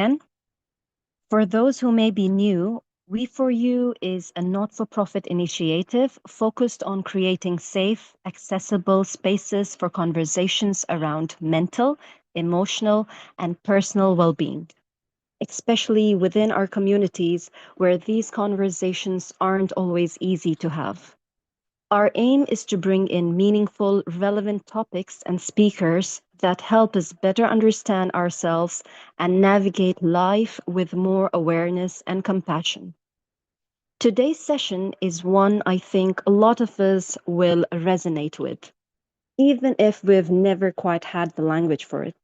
again. For those who may be new, We For You is a not for profit initiative focused on creating safe, accessible spaces for conversations around mental, emotional, and personal well being, especially within our communities where these conversations aren't always easy to have. Our aim is to bring in meaningful, relevant topics and speakers that help us better understand ourselves and navigate life with more awareness and compassion. Today's session is one I think a lot of us will resonate with, even if we've never quite had the language for it.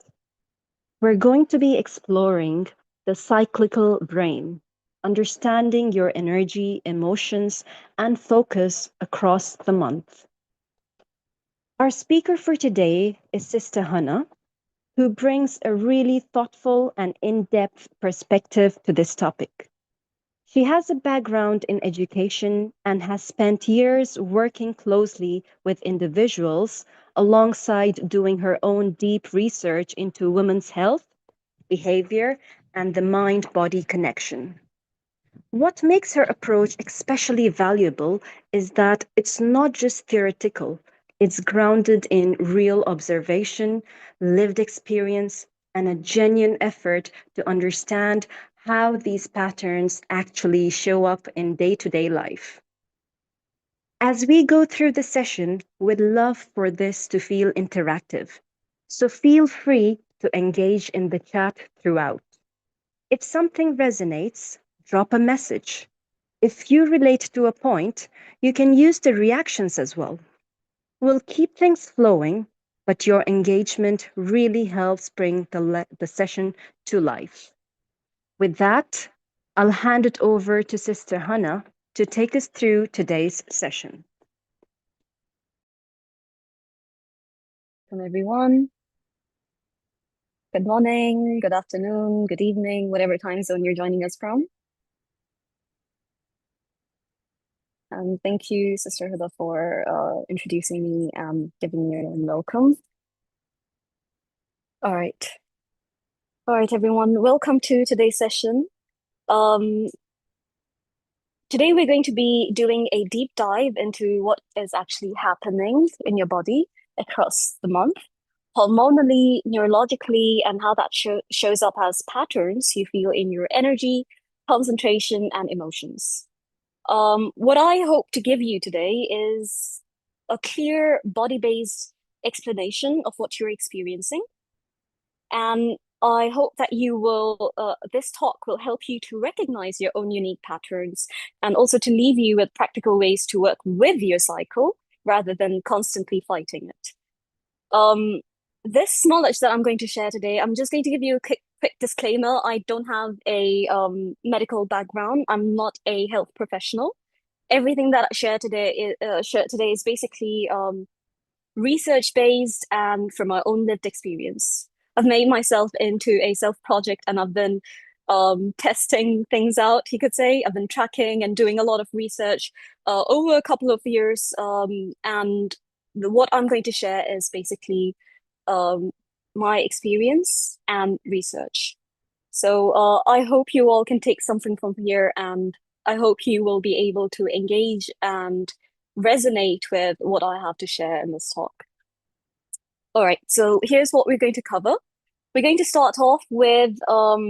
We're going to be exploring the cyclical brain, understanding your energy, emotions, and focus across the month. Our speaker for today is Sister Hannah, who brings a really thoughtful and in depth perspective to this topic. She has a background in education and has spent years working closely with individuals alongside doing her own deep research into women's health, behavior, and the mind body connection. What makes her approach especially valuable is that it's not just theoretical, it's grounded in real observation, lived experience, and a genuine effort to understand how these patterns actually show up in day to day life. As we go through the session, we'd love for this to feel interactive. So feel free to engage in the chat throughout. If something resonates, drop a message. If you relate to a point, you can use the reactions as well. We'll keep things flowing, but your engagement really helps bring the session to life. With that, I'll hand it over to Sister Hannah to take us through today's session. Welcome, everyone. Good morning, good afternoon, good evening, whatever time zone you're joining us from. Thank you, Sister Huda, for introducing me and giving me a welcome. All right. All right, everyone. Welcome to today's session. Today we're going to be doing a deep dive into what is actually happening in your body across the month, hormonally, neurologically, and how that shows up as patterns you feel in your energy, concentration, and emotions. What I hope to give you today is a clear body-based explanation of what you're experiencing. And I hope that this talk will help you to recognize your own unique patterns and also to leave you with practical ways to work with your cycle rather than constantly fighting it. This knowledge that I'm going to share today, I'm just going to give you a quick disclaimer. I don't have a medical background. I'm not a health professional. Everything that I share today is basically research based and from my own lived experience. I've made myself into a self project and I've been testing things out, you could say. I've been tracking and doing a lot of research over a couple of years. And what I'm going to share is basically my experience and research. So I hope you all can take something from here, and I hope you will be able to engage and resonate with what I have to share in this talk. All right, so here's what we're going to cover. We're going to start off with a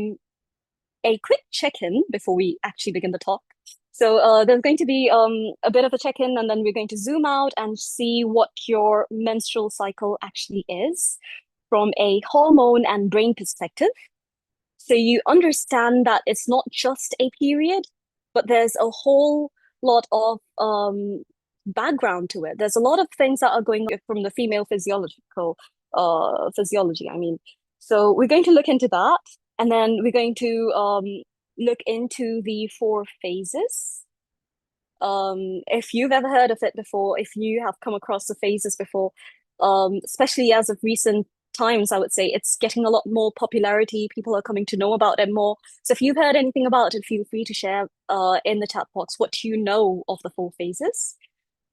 quick check-in before we actually begin the talk. So there's going to be a bit of a check-in, and then we're going to zoom out and see what your menstrual cycle actually is from a hormone and brain perspective. So you understand that it's not just a period, but there's a whole lot of background to it. There's a lot of things that are going on from the female physiology, I mean. So we're going to look into that, and then we're going to look into the 4 phases. If you've ever heard of it before, if you have come across the phases before, especially as of recent times, I would say it's getting a lot more popularity. People are coming to know about it more. So if you've heard anything about it, feel free to share in the chat box what you know of the 4 phases.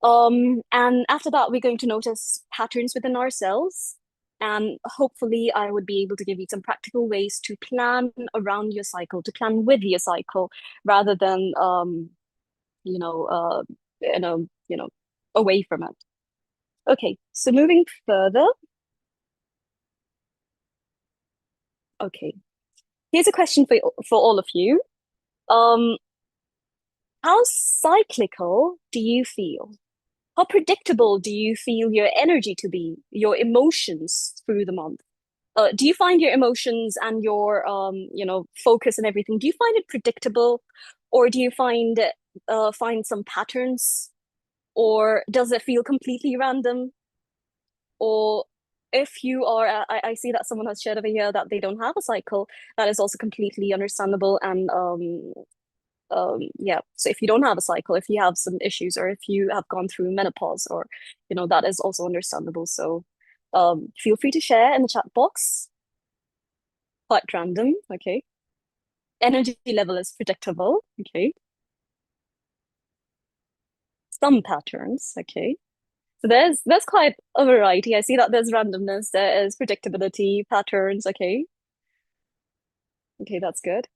And after that, we're going to notice patterns within ourselves. And hopefully, I would be able to give you some practical ways to plan around your cycle, to plan with your cycle, rather than you know, you know, away from it. Okay, so moving further. Okay, here's a question for all of you. Um, how cyclical do you feel? How predictable do you feel your energy to be, your emotions through the month? Do you find your emotions and your focus and everything, do you find it predictable, or do you find some patterns, or does it feel completely random? Or if you are, I see that someone has shared over here that they don't have a cycle, that is also completely understandable. And yeah, so if you don't have a cycle, if you have some issues, or if you have gone through menopause, or that is also understandable. So feel free to share in the chat box. Quite random, okay. Energy level is predictable, okay. Some patterns, okay. So there's quite a variety. I see that there's randomness, there is predictability, patterns, okay. Okay, that's good.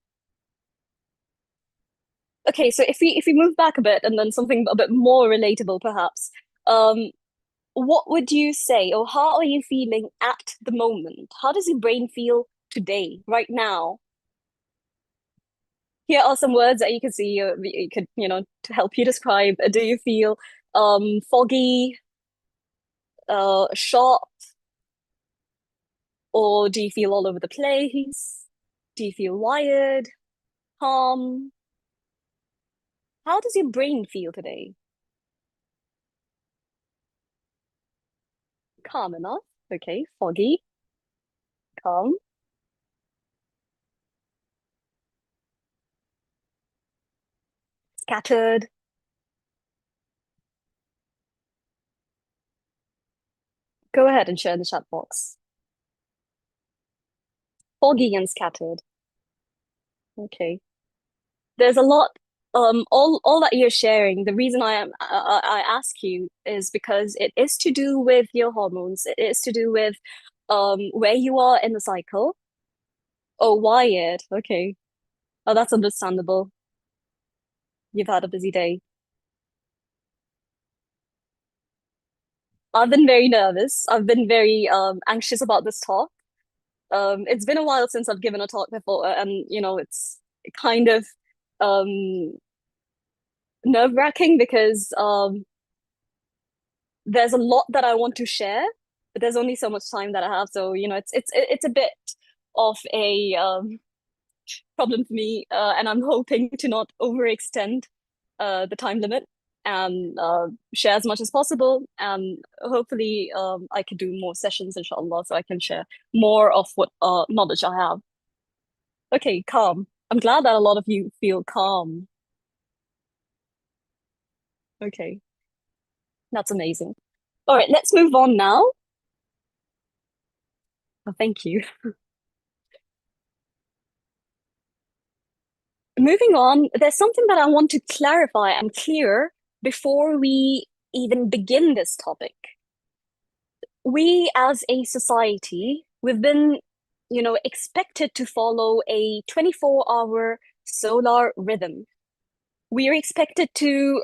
Okay, so if we move back a bit, and then something a bit more relatable perhaps, um, what would you say, or how are you feeling at the moment? How does your brain feel today, right now? Here are some words that you can see, you could, to help you describe. Do you feel foggy, sharp, or do you feel all over the place? Do you feel wired, calm? How does your brain feel today? Calm enough. Okay, foggy, calm, scattered. Go ahead and share in the chat box. Foggy and scattered. Okay. There's a lot. All that you're sharing. The reason I ask you is because it is to do with your hormones. It is to do with where you are in the cycle. Oh, wired. Okay. Oh, that's understandable. You've had a busy day. I've been very nervous. I've been very anxious about this talk. It's been a while since I've given a talk before, and it's kind of um nerve-wracking because there's a lot that I want to share, but there's only so much time that I have. So it's a bit of a problem for me, and I'm hoping to not overextend the time limit and share as much as possible. And hopefully, I can do more sessions, inshallah, so I can share more of what knowledge I have. Okay, calm. I'm glad that a lot of you feel calm. Okay, that's amazing. All right, let's move on now. Oh, thank you. Moving on, there's something that I want to clarify and clear before we even begin this topic. We as a society, we've been, expected to follow a 24-hour solar rhythm. We are expected to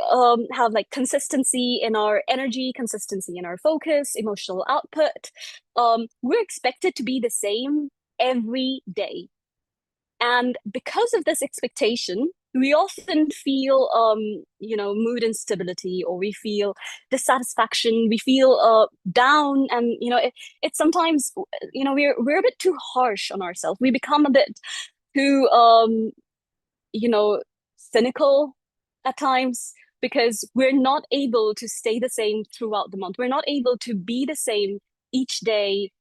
have like consistency in our energy, consistency in our focus, emotional output. We're expected to be the same every day. And because of this expectation, we often feel, mood instability, or we feel dissatisfaction, we feel down, and it's sometimes, we're a bit too harsh on ourselves. We become a bit too, you know, cynical at times because we're not able to stay the same throughout the month. We're not able to be the same each day,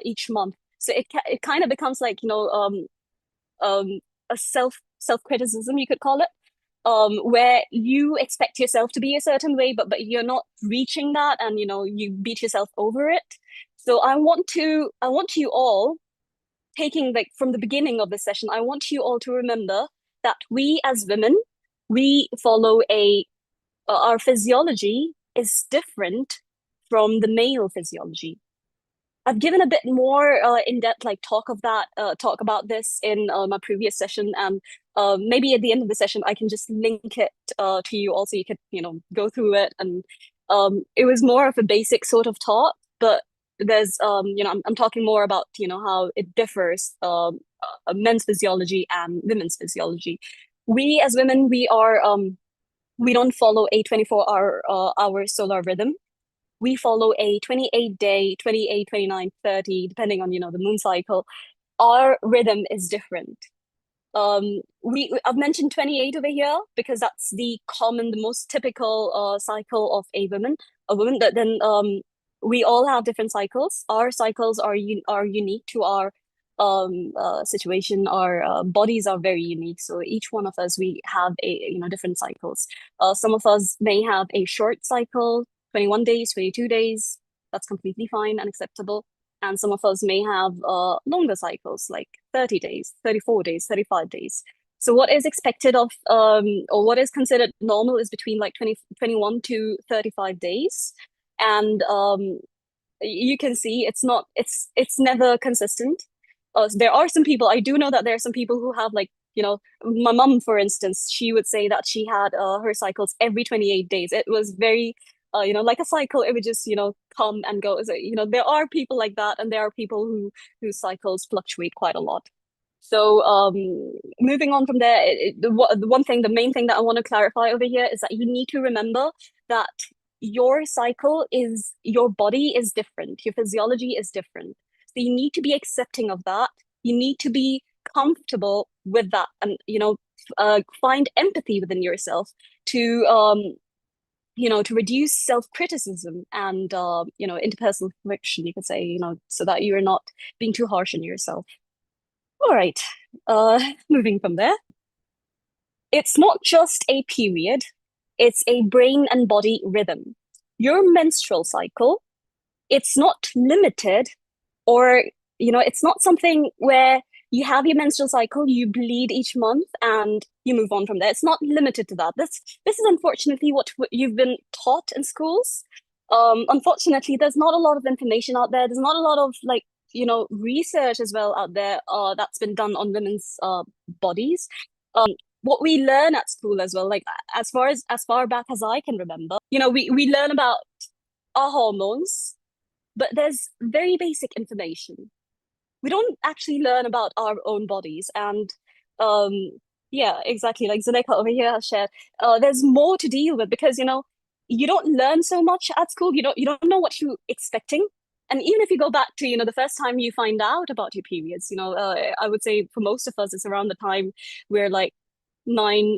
each month. So it kind of becomes like um, a self criticism, you could call it, where you expect yourself to be a certain way, but you're not reaching that, and you beat yourself over it. So I want you all, taking like from the beginning of the session, I want you all to remember that we as women, we follow our physiology is different from the male physiology. I've given a bit more in-depth like talk about this in my previous session, and maybe at the end of the session I can just link it to you also. You could go through it, and it was more of a basic sort of talk, but there's I'm talking more about how it differs men's physiology and women's physiology. We as women, we don't follow a 24-hour solar rhythm. We follow a 28 day, 28, 29, 30, depending on, the moon cycle. Our rhythm is different. I've mentioned 28 over here because that's the most typical cycle of a woman. That then we all have different cycles. Our cycles are unique to our situation. Our bodies are very unique. So each one of us, we have different cycles. Some of us may have a short cycle, 21 days, 22 days. That's completely fine and acceptable. And some of us may have longer cycles, like 30 days, 34 days, 35 days. So what is expected of, or what is considered normal is between like 21 to 35 days. And you can see it's never consistent. There are some people, I do know that there are some people who have like, my mom, for instance, she would say that she had her cycles every 28 days. It was very, like a cycle, it would just, come and go. So, there are people like that, and there are people whose cycles fluctuate quite a lot. So, moving on from there, the main thing that I want to clarify over here is that you need to remember that your body is different, your physiology is different. So you need to be accepting of that. You need to be comfortable with that, and find empathy within yourself to to reduce self-criticism and interpersonal friction, you could say, so that you're not being too harsh on yourself. All right. Moving from there, it's not just a period, it's a brain and body rhythm. Your menstrual cycle, it's not limited, or it's not something where you have your menstrual cycle, you bleed each month, and you move on from there. It's not limited to that. This is unfortunately what you've been taught in schools. Unfortunately, there's not a lot of information out there. There's not a lot of like research as well out there that's been done on women's bodies. What we learn at school as well, like as far back as I can remember, we learn about our hormones, but there's very basic information. We don't actually learn about our own bodies. And um yeah, exactly, like Zuleika over here has shared, there's more to deal with, because you don't learn so much at school. You don't know what you're expecting. And even if you go back to the first time you find out about your periods, I would say for most of us it's around the time we're like nine,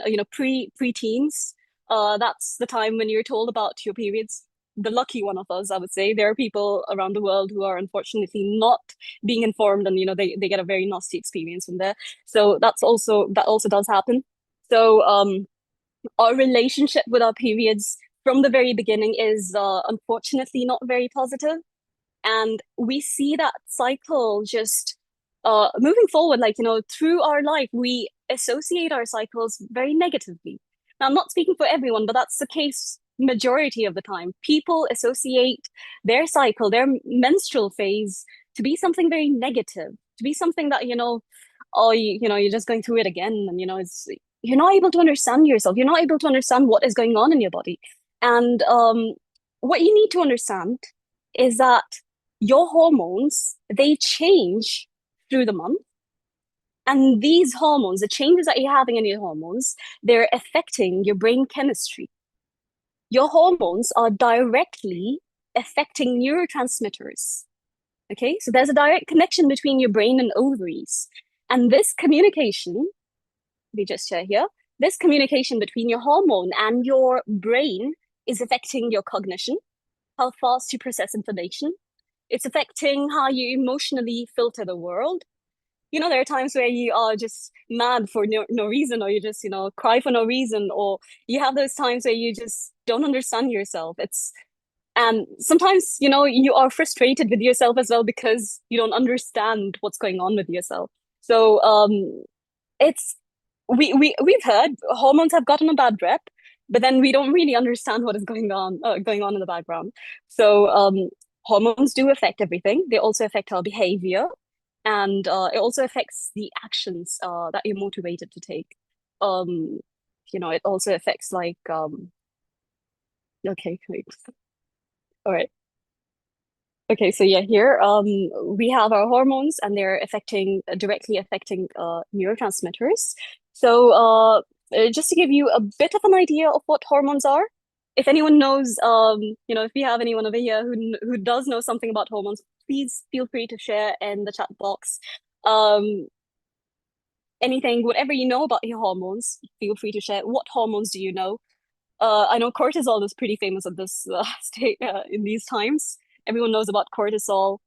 pre-teens. That's the time when you're told about your periods. The lucky one of us, I would say. There are people around the world who are unfortunately not being informed, and they get a very nasty experience from there. So that also does happen. So our relationship with our periods from the very beginning is unfortunately not very positive. And we see that cycle just moving forward, like through our life we associate our cycles very negatively. Now, I'm not speaking for everyone, but that's the case majority of the time. People associate their cycle, their menstrual phase, to be something very negative, to be something that oh, you're just going through it again, and it's, you're not able to understand yourself, you're not able to understand what is going on in your body. And what you need to understand is that your hormones, they change through the month. And these hormones, the changes that you're having in your hormones, they're affecting your brain chemistry. Your hormones are directly affecting neurotransmitters. Okay, so there's a direct connection between your brain and ovaries. And this communication, we just share here, this communication between your hormone and your brain is affecting your cognition, how fast you process information. It's affecting how you emotionally filter the world. There are times where you are just mad for no reason, or you just, cry for no reason, or you have those times where you just don't understand yourself. And sometimes, you are frustrated with yourself as well because you don't understand what's going on with yourself. So, it's, we've heard hormones have gotten a bad rep, but then we don't really understand what is going on in the background. So, hormones do affect everything. They also affect our behavior, and it also affects the actions that you're motivated to take. Um, it also affects like okay, wait. All right. Okay, so yeah, here we have our hormones, and they're directly affecting neurotransmitters. So just to give you a bit of an idea of what hormones are, if anyone knows, if we have anyone over here who does know something about hormones, please feel free to share in the chat box. Um, Anything, whatever you know about your hormones, feel free to share. What hormones do you know? I know cortisol is pretty famous at this state in these times. Everyone knows about cortisol.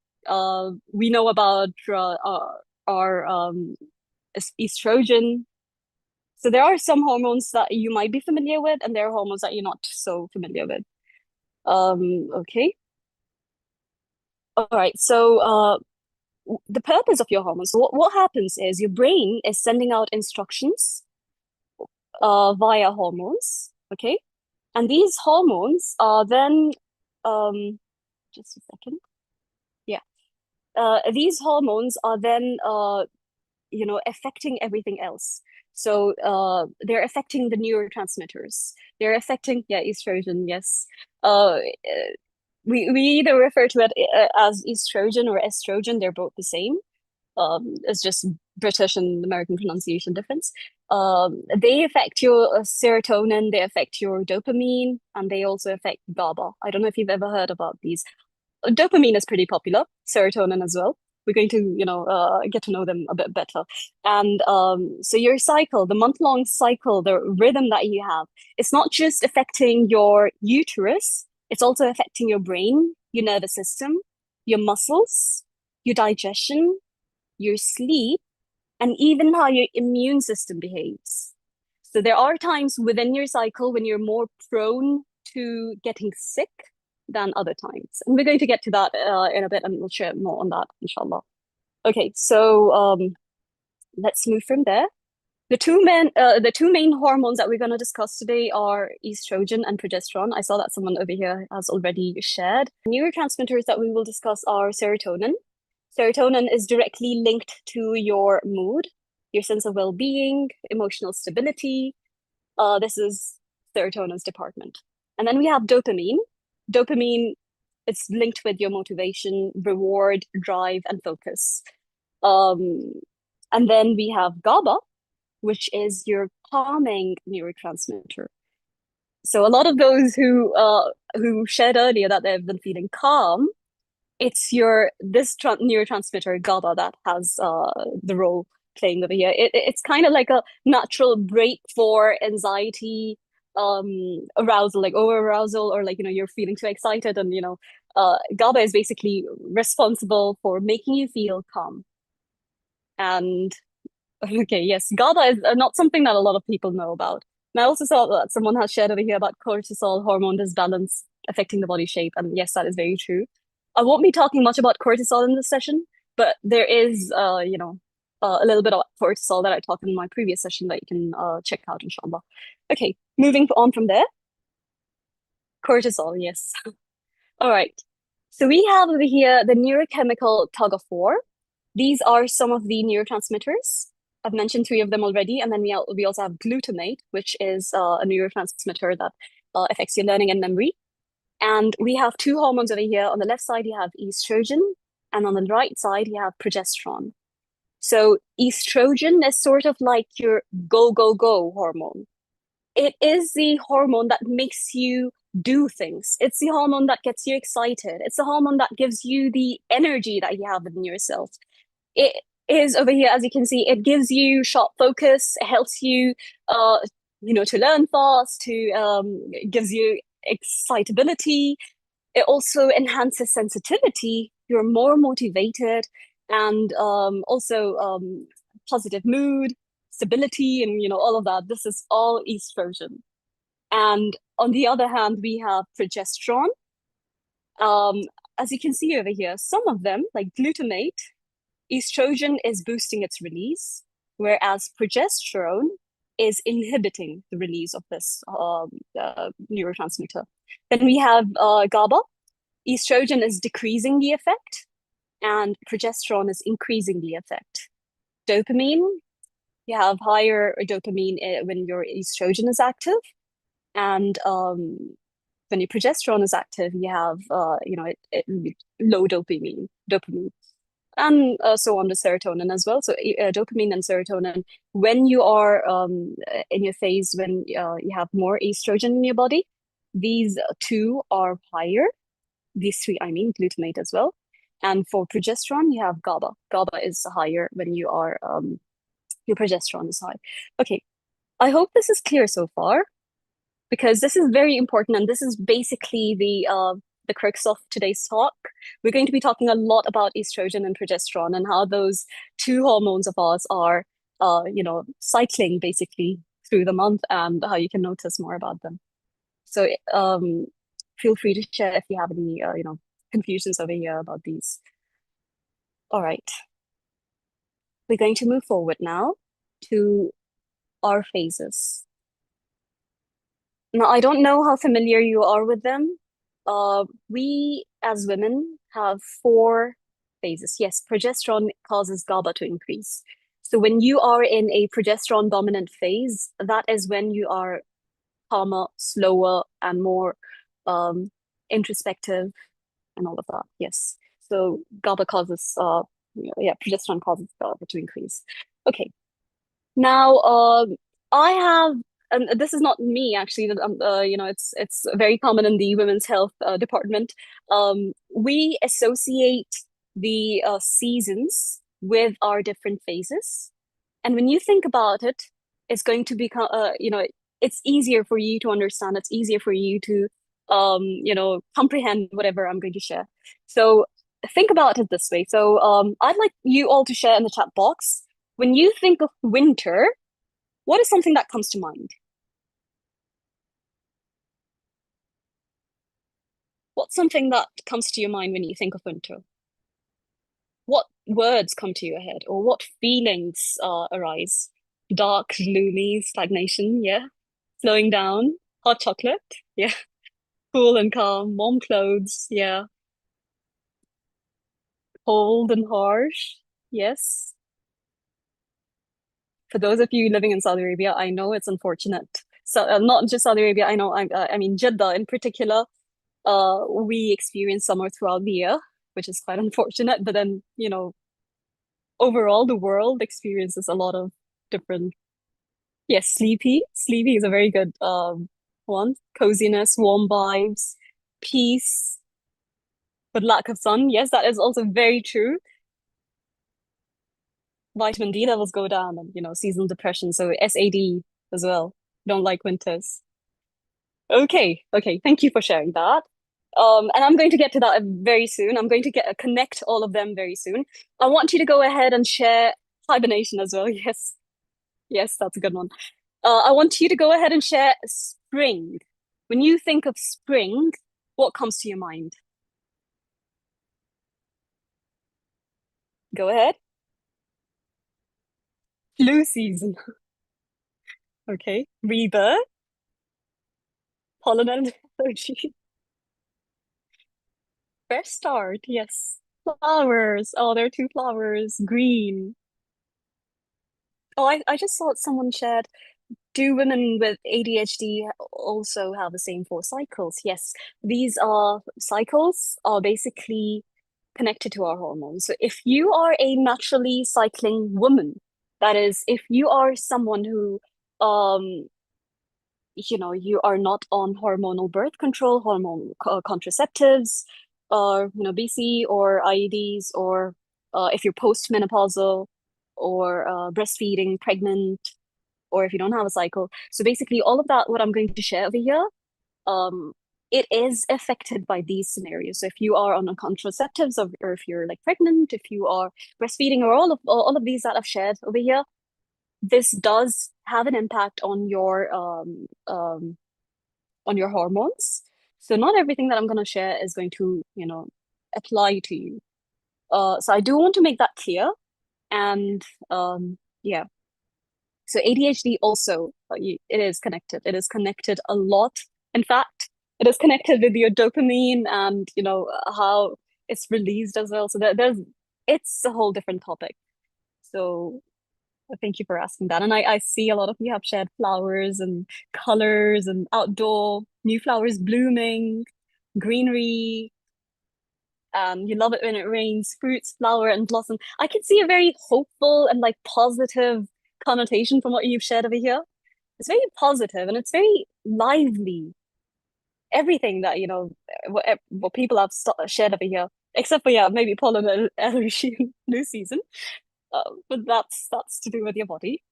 We know about our estrogen. So there are some hormones that you might be familiar with, and there are hormones that you're not so familiar with. Okay. All right. So the purpose of your hormones. So what happens is your brain is sending out instructions via hormones. Okay. And these hormones are then, just a second. Yeah. These hormones are then, affecting everything else. So they're affecting the neurotransmitters. They're affecting, yeah, estrogen, yes. We either refer to it as estrogen or estrogen. They're both the same. It's just British and American pronunciation difference. They affect your serotonin, they affect your dopamine, and they also affect GABA. I don't know if you've ever heard about these. Dopamine is pretty popular, serotonin as well. We're going to, get to know them a bit better. And so your cycle, the month-long cycle, the rhythm that you have, it's not just affecting your uterus, it's also affecting your brain, your nervous system, your muscles, your digestion, your sleep, and even how your immune system behaves. So there are times within your cycle when you're more prone to getting sick than other times. And we're going to get to that in a bit, and we'll share more on that, inshallah. Okay, so let's move from there. The two main hormones that we're going to discuss today are estrogen and progesterone. I saw that someone over here has already shared. Neurotransmitters that we will discuss are serotonin. Serotonin is directly linked to your mood, your sense of well-being, emotional stability. This is serotonin's department. And then we have dopamine. Dopamine is linked with your motivation, reward, drive, and focus. Um, and then we have GABA, which is your calming neurotransmitter. So a lot of those who shared earlier that they've been feeling calm, it's this neurotransmitter GABA that has the role playing over here. It's kind of like a natural break for anxiety, arousal, like over arousal, or like you're feeling too excited, and GABA is basically responsible for making you feel calm. And okay, yes, GABA is not something that a lot of people know about. And I also saw that someone has shared over here about cortisol hormone disbalance affecting the body shape. And yes, that is very true. I won't be talking much about cortisol in this session, but there is, a little bit of cortisol that I talked in my previous session that you can check out, inshallah. Okay, moving on from there. Cortisol, yes. All right. So we have over here the neurochemical tug of war. These are some of the neurotransmitters. I've mentioned three of them already, and then we also have glutamate, which is a neurotransmitter that affects your learning and memory. And we have two hormones over here. On the left side, you have estrogen, and on the right side, you have progesterone. So estrogen is sort of like your go, go, go hormone. It is the hormone that makes you do things. It's the hormone that gets you excited. It's the hormone that gives you the energy that you have within yourself. It is over here, as you can see, it gives you sharp focus. It helps you, to learn fast. Gives you excitability. It also enhances sensitivity. You're more motivated, and also positive mood, stability, and all of that. This is all estrogen. And on the other hand, we have progesterone. Um, as you can see over here, some of them, like glutamate, estrogen is boosting its release, whereas progesterone is inhibiting the release of this neurotransmitter. Then we have GABA. estrogen is decreasing the effect and progesterone is increasing the effect. Dopamine, you have higher dopamine when your estrogen is active, and when your progesterone is active, you have low dopamine, and so on the serotonin as well. So dopamine and serotonin, when you are in your phase when you have more estrogen in your body, these two are higher. These three, I mean, glutamate as well. And for progesterone, you have GABA. GABA is higher when you are your progesterone is high. Okay, I hope this is clear so far, because this is very important, and this is basically the crux of today's talk. We're going to be talking a lot about estrogen and progesterone and how those two hormones of ours are, cycling basically through the month, and how you can notice more about them. So, feel free to share if you have any, confusions over here about these. All right, we're going to move forward now to our phases. Now, I don't know how familiar you are with them. We as women have four phases. Yes, progesterone causes GABA to increase. So when you are in a progesterone dominant phase, that is when you are calmer, slower, and more introspective and all of that. Yes. So GABA causes, progesterone causes GABA to increase. Okay. Now, I have, and this is not me actually. It's very common in the women's health department. We associate the seasons with our different phases, and when you think about it, it's going to become, it's easier for you to understand. It's easier for you to, comprehend whatever I'm going to share. So think about it this way. So I'd like you all to share in the chat box. When you think of winter, what is something that comes to mind? What's something that comes to your mind when you think of winter? What words come to your head, or what feelings arise? Dark, gloomy, stagnation, yeah. Slowing down, hot chocolate, yeah. Cool and calm, warm clothes, yeah. Cold and harsh, yes. For those of you living in Saudi Arabia, I know it's unfortunate. So not just Saudi Arabia, I mean Jeddah in particular. We experience summer throughout the year, which is quite unfortunate. But then, overall, the world experiences a lot of different. Yes, sleepy. Sleepy is a very good one. Coziness, warm vibes, peace, but lack of sun. Yes, that is also very true. Vitamin D levels go down, and seasonal depression. So SAD as well. Don't like winters. Okay, okay. Thank you for sharing that. And I'm going to get to that very soon. I'm going to connect all of them very soon. I want you to go ahead and share hibernation as well. Yes, yes, that's a good one. I want you to go ahead and share spring. When you think of spring, what comes to your mind? Go ahead. Flu season. Okay. Rebirth, pollen allergy, fresh start. Yes. Flowers. Oh, there are two flowers. Green. Oh, I just saw someone shared. Do women with ADHD also have the same four cycles? Yes, these are cycles are basically connected to our hormones. So if you are a naturally cycling woman, that is, if you are someone who, you are not on hormonal birth control, hormone contraceptives, or BC or IEDs, or if you're postmenopausal, or breastfeeding, pregnant, or if you don't have a cycle. So basically, all of that, what I'm going to share over here, um, it is affected by these scenarios. So if you are on a contraceptives, or if you're like pregnant, if you are breastfeeding, or all of these that I've shared over here, this does have an impact on your hormones. So not everything that I'm going to share is going to apply to you. So I do want to make that clear. And yeah. So ADHD also, it is connected. It is connected a lot. In fact, It is connected with your dopamine and how it's released as well. So there's it's a whole different topic. So thank you for asking that. And I see a lot of you have shared flowers and colors and outdoor new flowers blooming, greenery. You love it when it rains, fruits, flower, and blossom. I can see a very hopeful and like positive connotation from what you've shared over here. It's very positive and it's very lively. Everything that what people have shared over here, except for yeah, maybe pollen allergy new season. But that's to do with your body,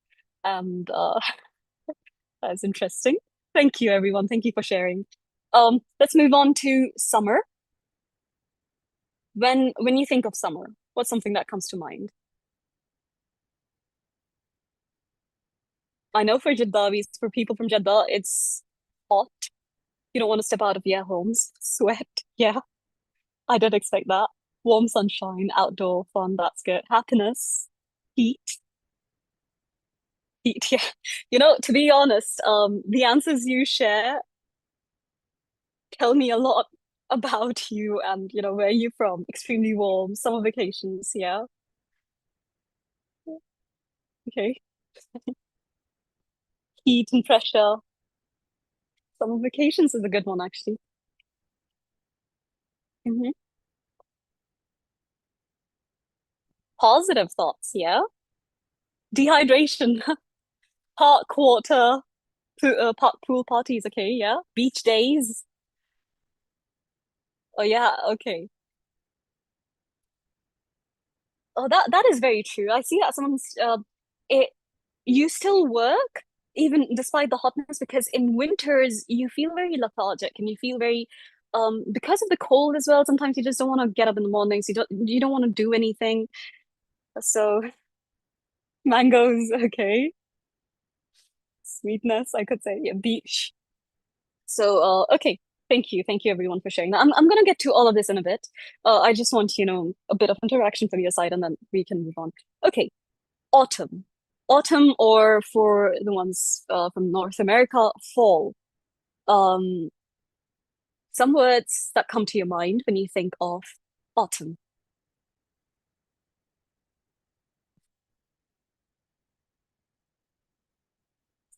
and that's interesting. Thank you, everyone. Thank you for sharing. Let's move on to summer. When you think of summer, what's something that comes to mind? I know for Jeddah, for people from Jeddah, it's hot. You don't want to step out of your homes, sweat. Yeah, I did expect that. Warm sunshine, outdoor fun, that's good. Happiness, heat, heat, yeah. To be honest, the answers you share tell me a lot about you and where you're from. Extremely warm, summer vacations, yeah. Okay. Heat and pressure. Summer vacations is a good one, actually. Hmm. Positive thoughts, yeah. Dehydration, park water, park pool parties, okay, yeah. Beach days. Oh yeah, okay. Oh, that is very true. I see that someone's it you still work even despite the hotness because in winters you feel very lethargic and you feel very because of the cold as well. Sometimes you just don't want to get up in the mornings. You don't want to do anything. So mangoes, okay. Sweetness, I could say. Yeah, beach. So okay. Thank you everyone for sharing that. I'm gonna get to all of this in a bit. I just want, a bit of interaction from your side and then we can move on. Okay, autumn. Autumn, or for the ones from North America, fall. Um, some words that come to your mind when you think of autumn.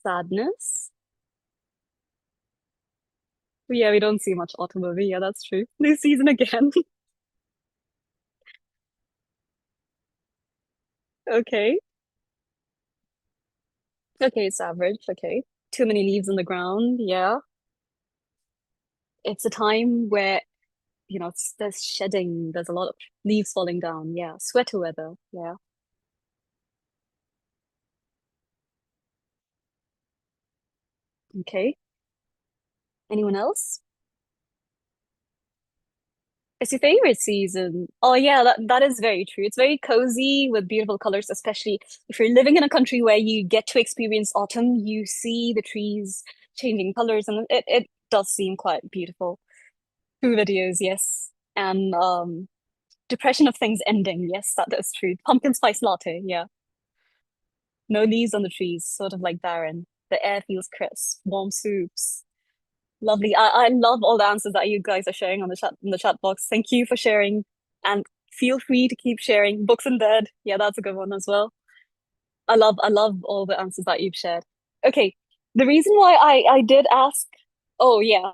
Sadness. Yeah, we don't see much autumn over here. That's true. New season again. Okay. Okay, it's average. Okay. Too many leaves on the ground. Yeah. It's a time where, there's shedding. There's a lot of leaves falling down. Yeah. Sweater weather. Yeah. Okay. Anyone else? It's your favorite season. Oh yeah, that is very true. It's very cozy with beautiful colors, especially if you're living in a country where you get to experience autumn, you see the trees changing colors and it does seem quite beautiful. Through videos, yes. And depression of things ending, yes, that is true. Pumpkin spice latte, yeah. No leaves on the trees, sort of like barren. The air feels crisp, warm soups. Lovely. I love all the answers that you guys are sharing on the chat box. Thank you for sharing. And feel free to keep sharing. Books in bed. Yeah, that's a good one as well. I love all the answers that you've shared. Okay. The reason why I did ask, oh yeah,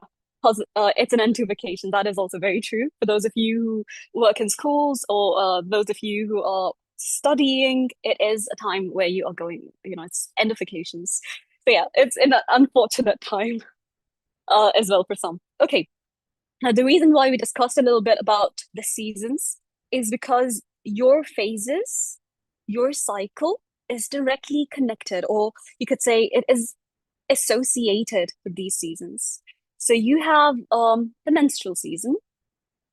it's an end to vacation. That is also very true. For those of you who work in schools or those of you who are studying, it is a time where you are going, it's end of vacations. So yeah, it's an unfortunate time as well for some. Okay, now the reason why we discussed a little bit about the seasons is because your phases, your cycle is directly connected, or you could say it is associated with these seasons. So you have the menstrual season.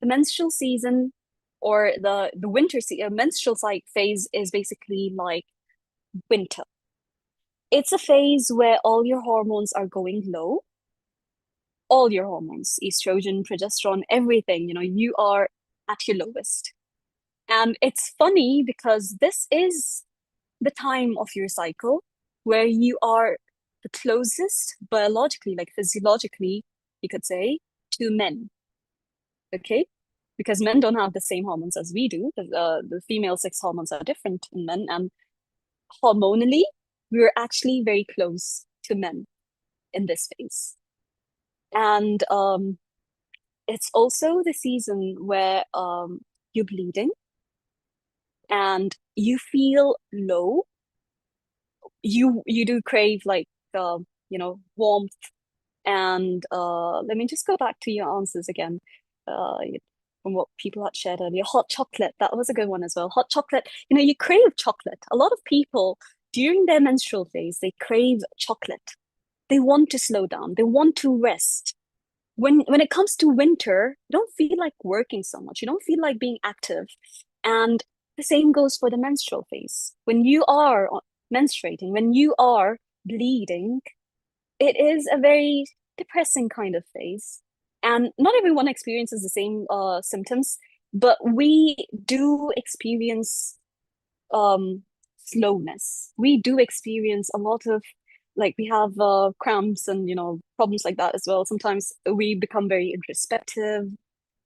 The menstrual season or the winter menstrual phase is basically like winter. It's a phase where all your hormones are going low, all your hormones, estrogen, progesterone, everything, you are at your lowest. And it's funny because this is the time of your cycle where you are the closest biologically, like physiologically, you could say, to men. Okay, because men don't have the same hormones as we do. The female sex hormones are different in men, and hormonally, we're actually very close to men in this phase. And it's also the season where you're bleeding and you feel low. You do crave like warmth. And let me just go back to your answers again. From what people had shared earlier, hot chocolate, that was a good one as well. Hot chocolate, you crave chocolate. A lot of people during their menstrual phase, they crave chocolate. They want to slow down. They want to rest. When it comes to winter, you don't feel like working so much. You don't feel like being active. And the same goes for the menstrual phase. When you are menstruating, when you are bleeding, it is a very depressing kind of phase. And not everyone experiences the same symptoms, but we do experience slowness. We do experience a lot of, like, we have cramps and problems like that as well. Sometimes we become very introspective,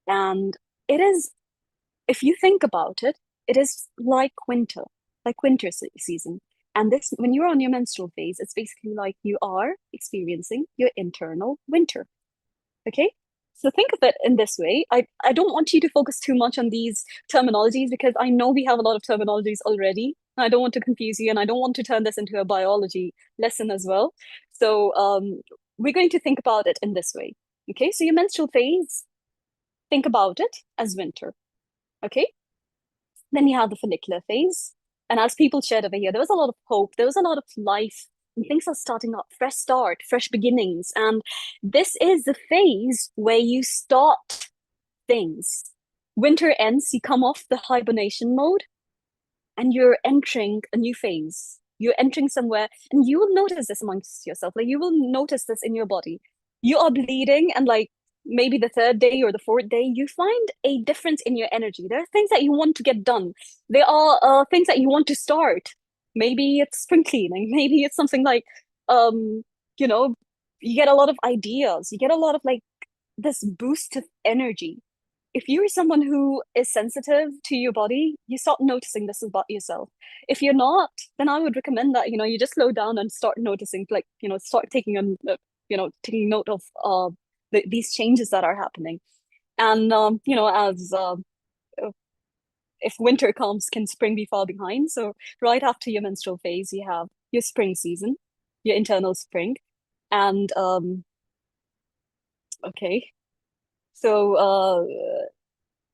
and it is, if you think about it, it is like winter season. And this, when you're on your menstrual phase, it's basically like you are experiencing your internal winter. Okay? So think of it in this way. I don't want you to focus too much on these terminologies because I know we have a lot of terminologies already. I don't want to confuse you, and I don't want to turn this into a biology lesson as well. So we're going to think about it in this way. Okay? So your menstrual phase, think about it as winter. Okay? Then you have the follicular phase. And as people shared over here, there was a lot of hope, there was a lot of life, and things are starting up, fresh start, fresh beginnings. And this is the phase where you start things. Winter ends, you come off the hibernation mode, and you're entering a new phase. You're entering somewhere, and you will notice this amongst yourself. Like, you will notice this in your body. You are bleeding, and like maybe the third day or the fourth day, you find a difference in your energy. There are things that you want to get done. There are things that you want to start. Maybe it's spring cleaning. Maybe it's something like, um, you know, you get a lot of ideas. You get a lot of like this boost of energy. If you're someone who is sensitive to your body, you start noticing this about yourself. If you're not, then I would recommend that you just slow down and start noticing, like start taking taking note of these changes that are happening. And as if winter comes, can spring be far behind? So right after your menstrual phase, you have your spring season, your internal spring, and okay. So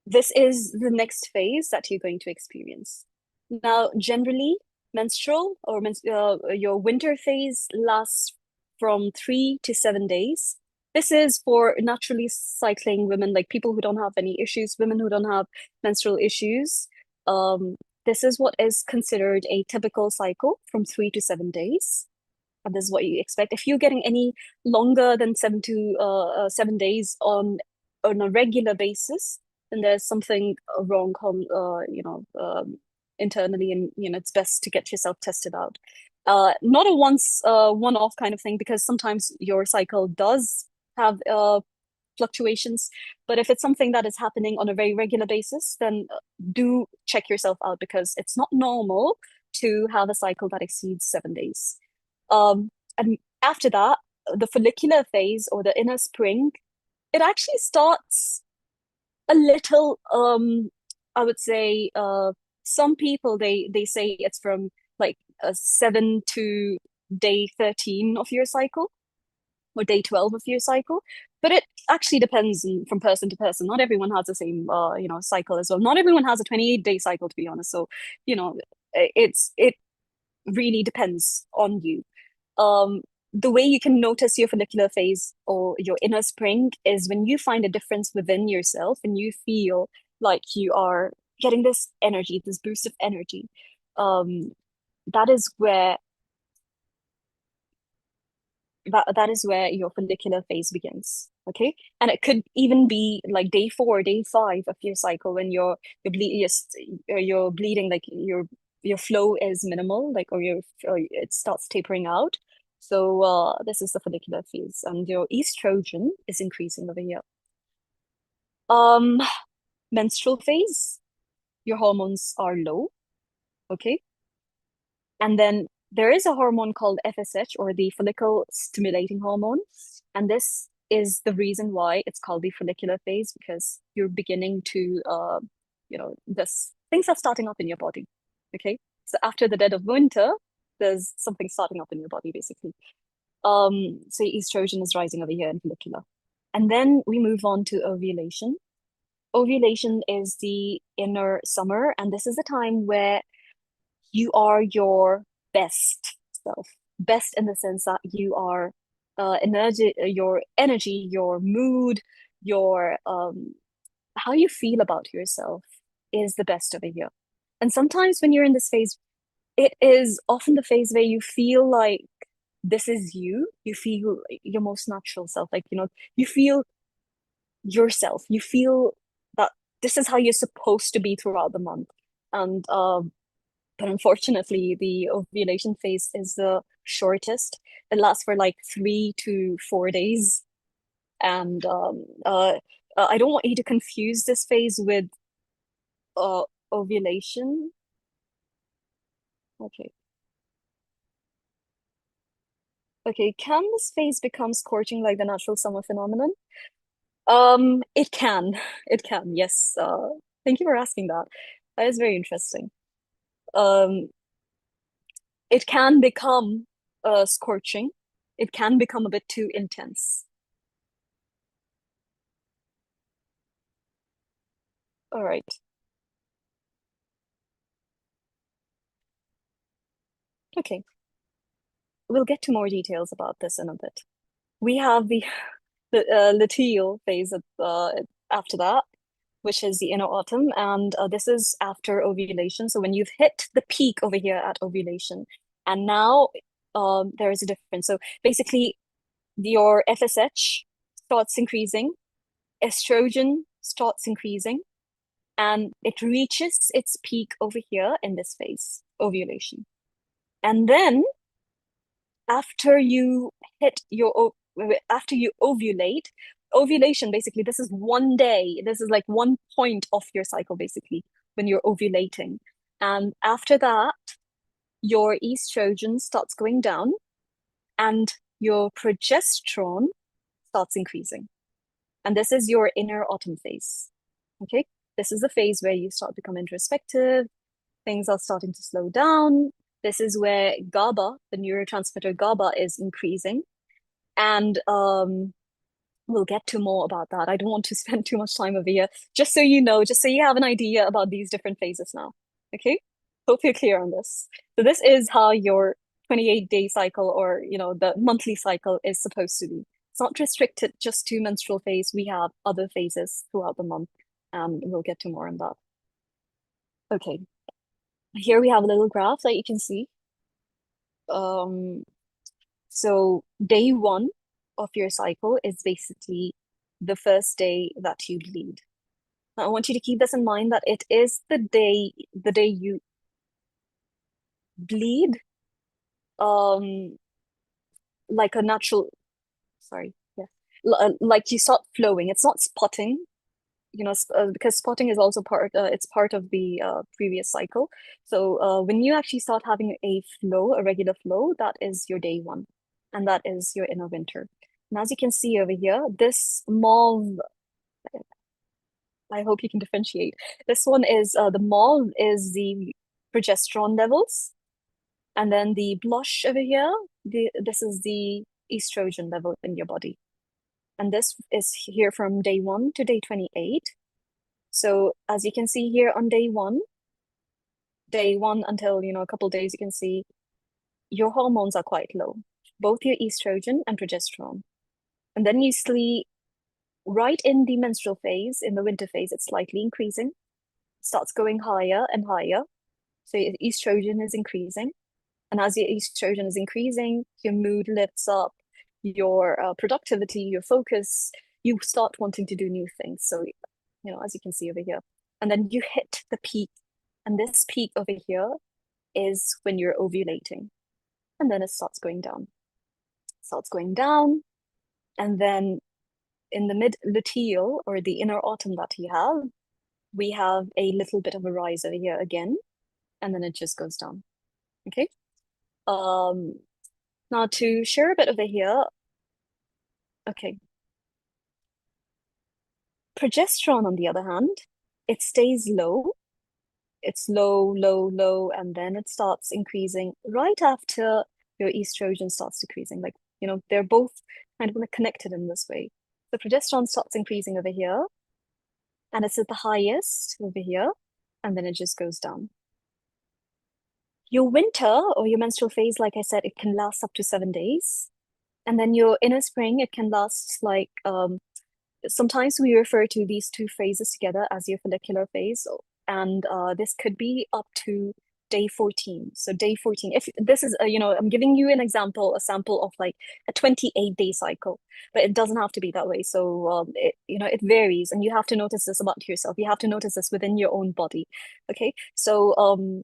this is the next phase that you're going to experience. Now, generally, your winter phase lasts from 3 to 7 days. This is for naturally cycling women, like people who don't have any issues, women who don't have menstrual issues. This is what is considered a typical cycle, from 3 to 7 days. And this is what you expect. If you're getting any longer than 7 days on a regular basis, then there's something wrong, internally, and it's best to get yourself tested out. Not a one-off kind of thing, because sometimes your cycle does have fluctuations. But if it's something that is happening on a very regular basis, then do check yourself out, because it's not normal to have a cycle that exceeds 7 days. And after that, the follicular phase, or the inner spring, it actually starts a little, I would say, some people, they say it's from like 7 to day 13 of your cycle, or day 12 of your cycle. But it actually depends from person to person. Not everyone has the same cycle as well. Not everyone has a 28-day cycle, to be honest. So it really depends on you. The way you can notice your follicular phase or your inner spring is when you find a difference within yourself and you feel like you are getting this energy, this boost of energy. That is where your follicular phase begins. Okay, and it could even be like day 4, day 5 of your cycle, when you're bleeding, like your flow is minimal, like, or it starts tapering out. So this is the follicular phase, and your estrogen is increasing over here. Um, Menstrual phase, your hormones are low, okay? And then there is a hormone called FSH, or the follicle stimulating hormone. And this is the reason why it's called the follicular phase, because you're beginning to, this things are starting up in your body. Okay. So after the dead of winter, there's something starting up in your body, basically. So estrogen is rising over here in follicular. And then we move on to ovulation. Ovulation is the inner summer, and this is a time where you are your best self. Best in the sense that you are your energy, your mood, your how you feel about yourself is the best over here. And sometimes when you're in this phase, it is often the phase where you feel like this is you. You feel your most natural self. Like, you feel yourself. You feel that this is how you're supposed to be throughout the month. And but unfortunately, the ovulation phase is the shortest. It lasts for like 3 to 4 days. And I don't want you to confuse this phase with uh, ovulation. Okay. Okay, can this phase become scorching like the natural summer phenomenon? It can. It can, yes. Thank you for asking that. That is very interesting. Um, it can become scorching. It can become a bit too intense. All right. Okay. We'll get to more details about this in a bit. We have the luteal phase after that, which is the inner autumn, and this is after ovulation. So when you've hit the peak over here at ovulation, and now there is a difference. So basically, your FSH starts increasing, estrogen starts increasing, and it reaches its peak over here in this phase, ovulation. And then after you hit your after you ovulate, ovulation basically, this is one day, this is like one point of your cycle basically when you're ovulating. And after that, your estrogen starts going down and your progesterone starts increasing. And this is your inner autumn phase. Okay, this is the phase where you start to become introspective, things are starting to slow down. This is where GABA, the neurotransmitter GABA, is increasing. And we'll get to more about that. I don't want to spend too much time over here. Just so you know, just so you have an idea about these different phases now. Okay? Hope you're clear on this. So this is how your 28-day cycle, or the monthly cycle, is supposed to be. It's not restricted just to menstrual phase. We have other phases throughout the month, and we'll get to more on that. Okay. Here we have a little graph that you can see. So day one of your cycle is basically the first day that you bleed. Now, I want you to keep this in mind, that it is the day you bleed, um, like a natural, sorry, yeah, like you start flowing. It's not spotting, because spotting is also it's part of the previous cycle. So when you actually start having a flow, a regular flow, that is your day one, and that is your inner winter. And as you can see over here, this mauve, I hope you can differentiate. This one is the mauve is the progesterone levels, and then the blush over here, this is the estrogen level in your body. And this is here from day 1 to day 28. So as you can see here on day one until a couple days, you can see your hormones are quite low, both your estrogen and progesterone. And then you see right in the menstrual phase, in the winter phase, it's slightly increasing, starts going higher and higher. So your estrogen is increasing. And as your estrogen is increasing, your mood lifts up, your productivity, your focus, you start wanting to do new things. So, as you can see over here. And then you hit the peak. And this peak over here is when you're ovulating. And then it starts going down. It starts going down. And then in the mid luteal or the inner autumn that you have, we have a little bit of a rise over here again, and then it just goes down. Okay. Um, Now to share a bit over here. Okay. Progesterone, on the other hand, it stays low. It's low, low, low, and then it starts increasing right after your estrogen starts decreasing. Like, they're both kind of connected in this way. The progesterone starts increasing over here, and it's at the highest over here, and then it just goes down. Your winter or your menstrual phase, like I said, it can last up to 7 days. And then your inner spring, it can last like sometimes we refer to these two phases together as your follicular phase, and this could be up to day 14. So day 14, if this is, I'm giving you an example, a sample of like a 28-day cycle, but it doesn't have to be that way. So, it varies, and you have to notice this about yourself. You have to notice this within your own body. Okay. So,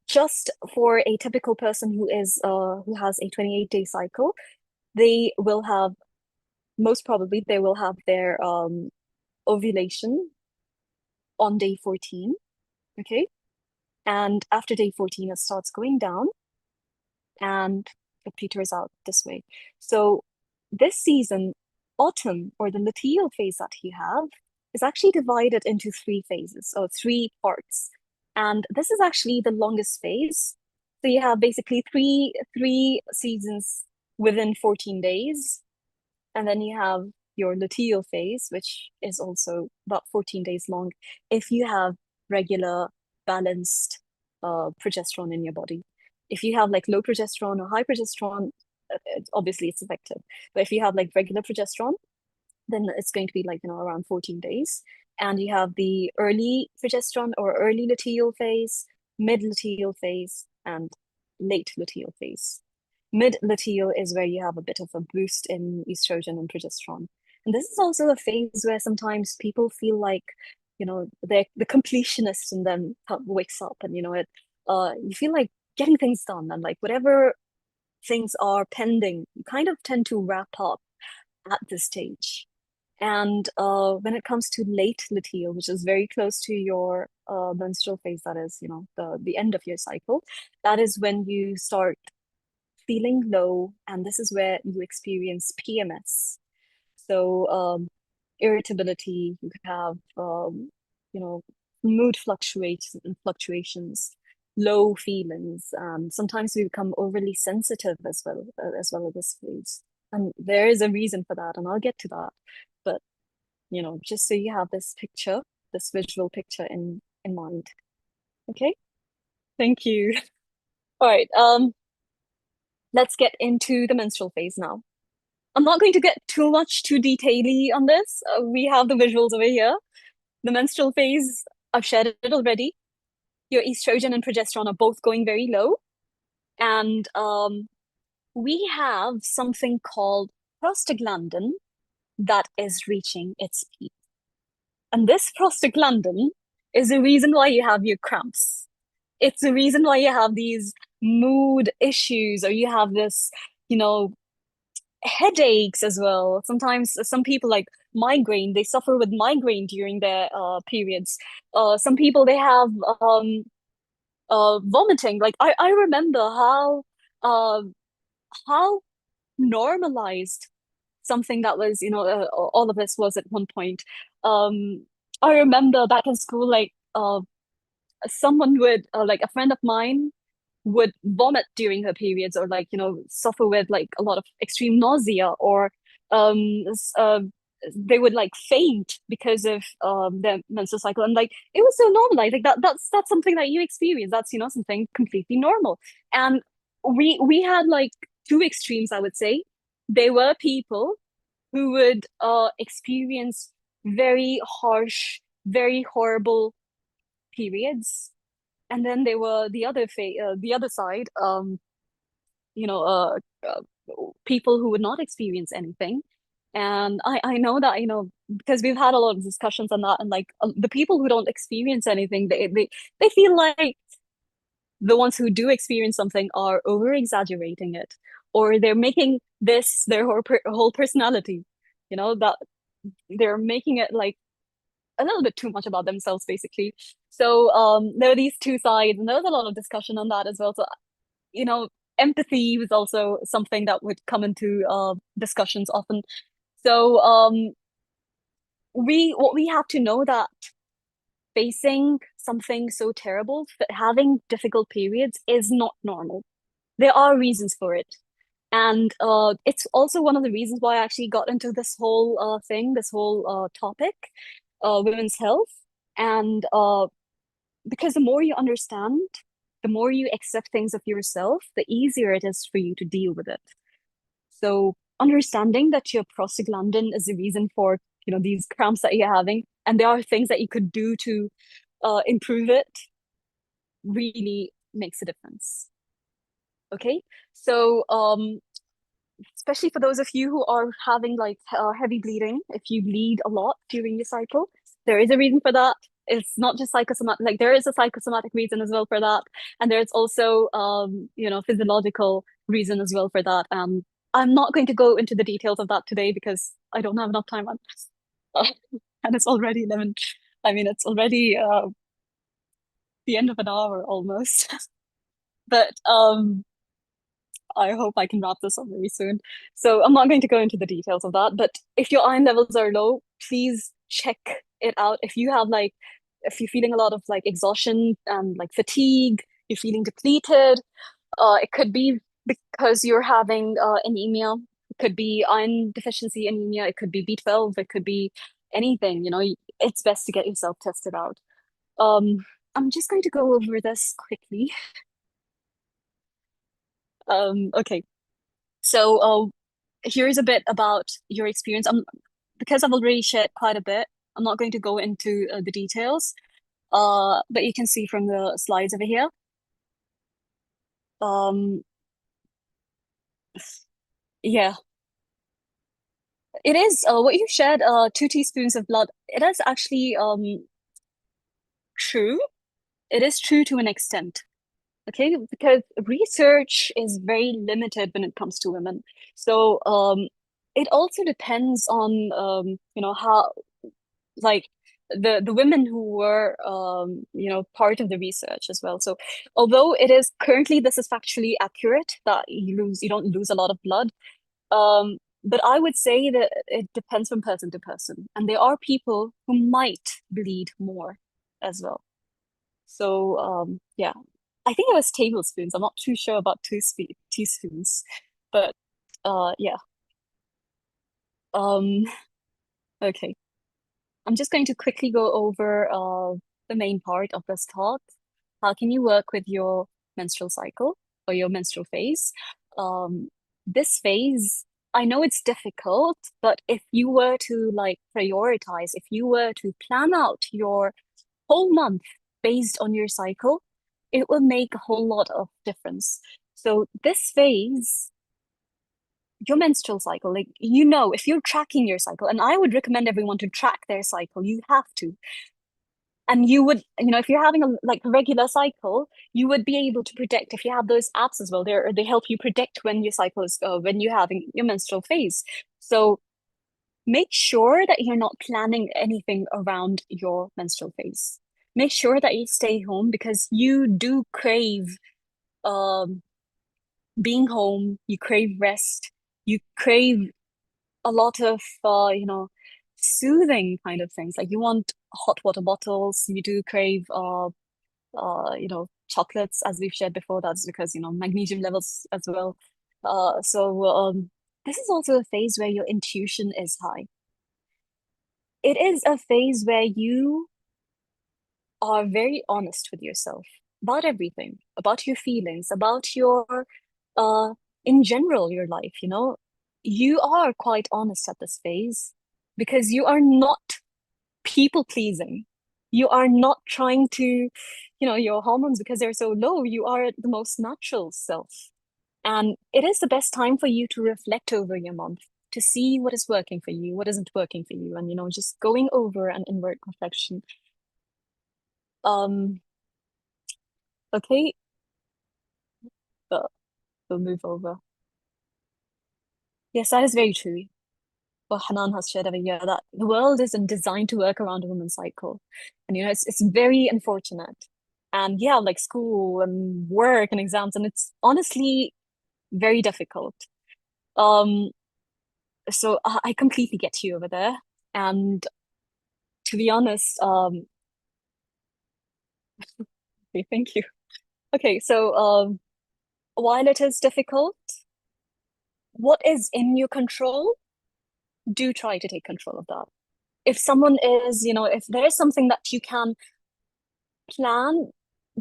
just for a typical person who has a 28-day cycle, they will have most probably they will have their ovulation on day 14. Okay. And after day 14, it starts going down and it peters out this way. So this season, autumn or the luteal phase that you have is actually divided into three phases or three parts. And this is actually the longest phase. So you have basically three seasons within 14 days. And then you have your luteal phase, which is also about 14 days long, if you have regular, balanced progesterone in your body. If you have like low progesterone or high progesterone, obviously it's effective. But if you have like regular progesterone, then it's going to be like, around 14 days. And you have the early progesterone or early luteal phase, mid luteal phase, and late luteal phase. Mid luteal is where you have a bit of a boost in estrogen and progesterone. And this is also a phase where sometimes people feel like, the completionist in them wakes up, and you feel like getting things done, and like whatever things are pending, you kind of tend to wrap up at this stage. And when it comes to late luteal, which is very close to your menstrual phase, that is, the end of your cycle, that is when you start feeling low, and this is where you experience PMS. So irritability, you have you know mood fluctuations, low feelings, and sometimes we become overly sensitive as well at this phase. And there is a reason for that, and I'll get to that. But just so you have this picture, this visual picture in mind. Okay, thank you. All right, let's get into the menstrual phase now. I'm not going to get too detaily on this. We have the visuals over here. The menstrual phase, I've shared it already. Your estrogen and progesterone are both going very low. And we have something called prostaglandin that is reaching its peak. And this prostaglandin is the reason why you have your cramps. It's the reason why you have these mood issues, or you have this, headaches as well. Sometimes some people like migraine, they suffer with migraine during their periods. Some people they have vomiting. Like I remember uh, how normalized something that was, all of this was at one point. I remember back in school, like someone would like a friend of mine would vomit during her periods, or like suffer with like a lot of extreme nausea, or um they would like faint because of their menstrual cycle, and like it was so normalized, like that's something that you experience, that's something completely normal. And we had like two extremes, I would say. There were people who would experience very harsh, very horrible periods, and then there were the other side, you know, uh, uh, people who would not experience anything. And I know that, because we've had a lot of discussions on that, and like the people who don't experience anything, they feel like the ones who do experience something are over exaggerating it, or they're making this their whole personality. that they're making it like a little bit too much about themselves, basically. So there are these two sides, and there was a lot of discussion on that as well. So, you know, empathy was also something that would come into discussions often. So we have to know that facing something so terrible, having difficult periods is not normal. There are reasons for it. And it's also one of the reasons why I actually got into this whole this whole topic, women's health. And because the more you understand, the more you accept things of yourself, the easier it is for you to deal with it. So understanding that your prostaglandin is the reason for, these cramps that you're having, and there are things that you could do to improve it, really makes a difference. Okay, so especially for those of you who are having like heavy bleeding, if you bleed a lot during your cycle, there is a reason for that. It's not just psychosomatic, like there is a psychosomatic reason as well for that. And there's also, physiological reason as well for that. I'm not going to go into the details of that today because I don't have enough time. And it's already 11. I mean, it's already the end of an hour almost. But I hope I can wrap this up very soon. So I'm not going to go into the details of that, but if your iron levels are low, please check it out. If you're feeling a lot of like exhaustion and like fatigue, you're feeling depleted, it could be because you're having anemia. It could be iron deficiency anemia. It could be B12. It could be anything. It's best to get yourself tested out. I'm just going to go over this quickly. Okay. So, here's a bit about your experience. Because I've already shared quite a bit, I'm not going to go into the details. But you can see from the slides over here. Um, yeah, it is what you shared. 2 teaspoons of blood. It is actually true. It is true to an extent. Okay, because research is very limited when it comes to women. So it also depends on how like the women who were part of the research as well. So although it is currently this is factually accurate that you don't lose a lot of blood, but I would say that it depends from person to person, and there are people who might bleed more as well. So yeah, I think it was tablespoons. I'm not too sure about teaspoons, but yeah. Um, okay. I'm just going to quickly go over the main part of this talk. How can you work with your menstrual cycle or your menstrual phase? This phase, I know it's difficult, but if you were to like prioritize, if you were to plan out your whole month based on your cycle, it will make a whole lot of difference. So this phase, your menstrual cycle, like if you're tracking your cycle, and I would recommend everyone to track their cycle, you have to. And you would, if you're having a regular cycle, you would be able to predict if you have those apps as well. They help you predict when your cycle is when you're having your menstrual phase. So make sure that you're not planning anything around your menstrual phase. Make sure that you stay home because you do crave um being home, you crave rest, you crave a lot of soothing kind of things. Like you want hot water bottles, you do crave chocolates, as we've shared before. That's because magnesium levels as well. So this is also a phase where your intuition is high. It is a phase where you are very honest with yourself about everything, about your feelings, about your uh in general your life. You are quite honest at this phase because you are not people pleasing. You are not trying to, your hormones, because they're so low, you are at the most natural self. And it is the best time for you to reflect over your month, to see what is working for you, what isn't working for you, and just going over an inward reflection. Um, okay, but we'll move over. Yes, that is very true. what Hanan has shared every year, that the world isn't designed to work around a woman's cycle. And it's very unfortunate. And yeah, like school and work and exams, and it's honestly very difficult. Um, so I completely get you over there. And to be honest, okay, thank you. Okay, so while it is difficult, what is in your control, do try to take control of that. If someone is, if there's something that you can plan,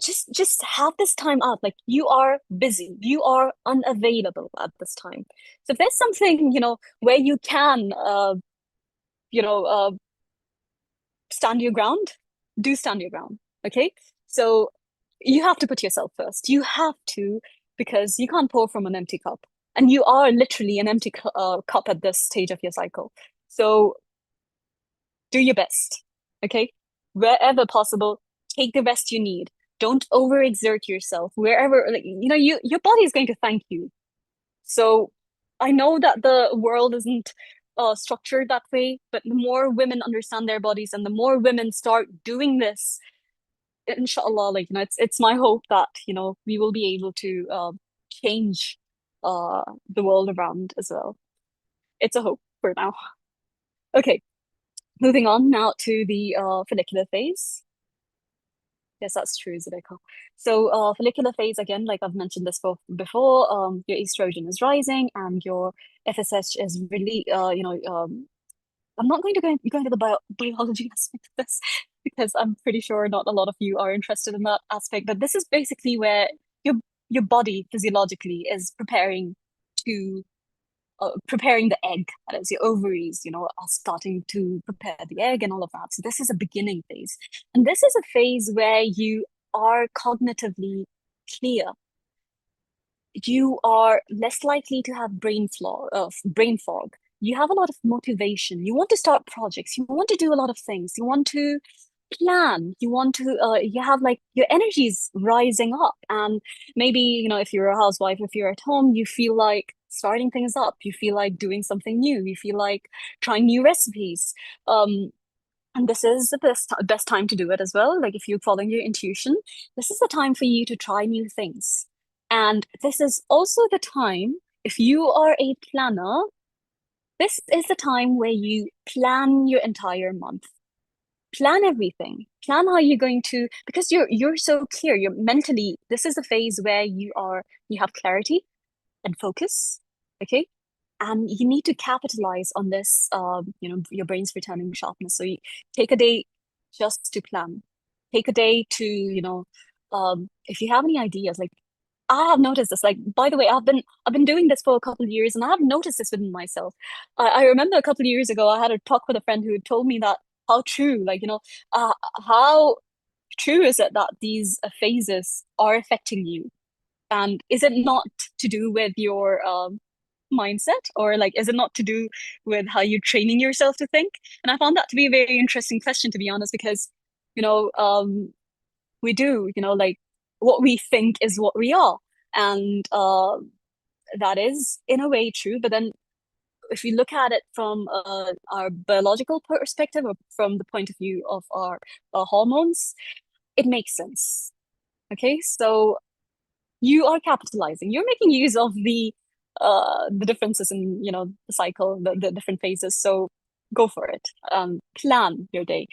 just have this time out. Like, you are busy, you are unavailable at this time. So if there's something, where you can you know uh stand your ground, do stand your ground. Okay, so you have to put yourself first. You have to, because you can't pour from an empty cup, and you are literally an empty cup at this stage of your cycle. So do your best. Okay, wherever possible, take the rest you need. Don't overexert yourself. Wherever, like, your body is going to thank you. So I know that the world isn't structured that way, but the more women understand their bodies and the more women start doing this, inshallah, like, it's my hope that, we will be able to change the world around as well. It's a hope for now. Okay, moving on now to the follicular phase. Yes, that's true, Zubeka. So follicular phase, again, like I've mentioned this before, your estrogen is rising and your FSH is really, I'm not going to go into the biology aspect of this because I'm pretty sure not a lot of you are interested in that aspect. But this is basically where your body physiologically is preparing the egg. That is, your ovaries, are starting to prepare the egg and all of that. So this is a beginning phase, and this is a phase where you are cognitively clear. You are less likely to have brain fog. You have a lot of motivation. You want to start projects. You want to do a lot of things. You want to plan. You want to, you have, like, your energy is rising up. And maybe, if you're a housewife, if you're at home, you feel like starting things up. You feel like doing something new. You feel like trying new recipes. And this is the best time to do it as well. Like, if you're following your intuition, this is the time for you to try new things. And this is also the time, if you are a planner, this is the time where you plan your entire month. Plan everything. Plan how you're going to, because you're so clear. You're mentally, this is a phase where you have clarity and focus. Okay. And you need to capitalize on this, your brain's returning sharpness. So you take a day just to plan. Take a day to, if you have any ideas, like, I have noticed this. Like, by the way, I've been doing this for a couple of years, and I have noticed this within myself. I remember a couple of years ago, I had a talk with a friend who told me that how true, like, how true is it that these phases are affecting you, and is it not to do with your mindset, or, like, is it not to do with how you're training yourself to think? And I found that to be a very interesting question, to be honest, because you know we do, like, what we think is what we are. And that is in a way true, but then if we look at it from our biological perspective, or from the point of view of our hormones, it makes sense. Okay, so you are capitalizing, you're making use of the differences in, the cycle, the different phases. So go for it. Plan your day,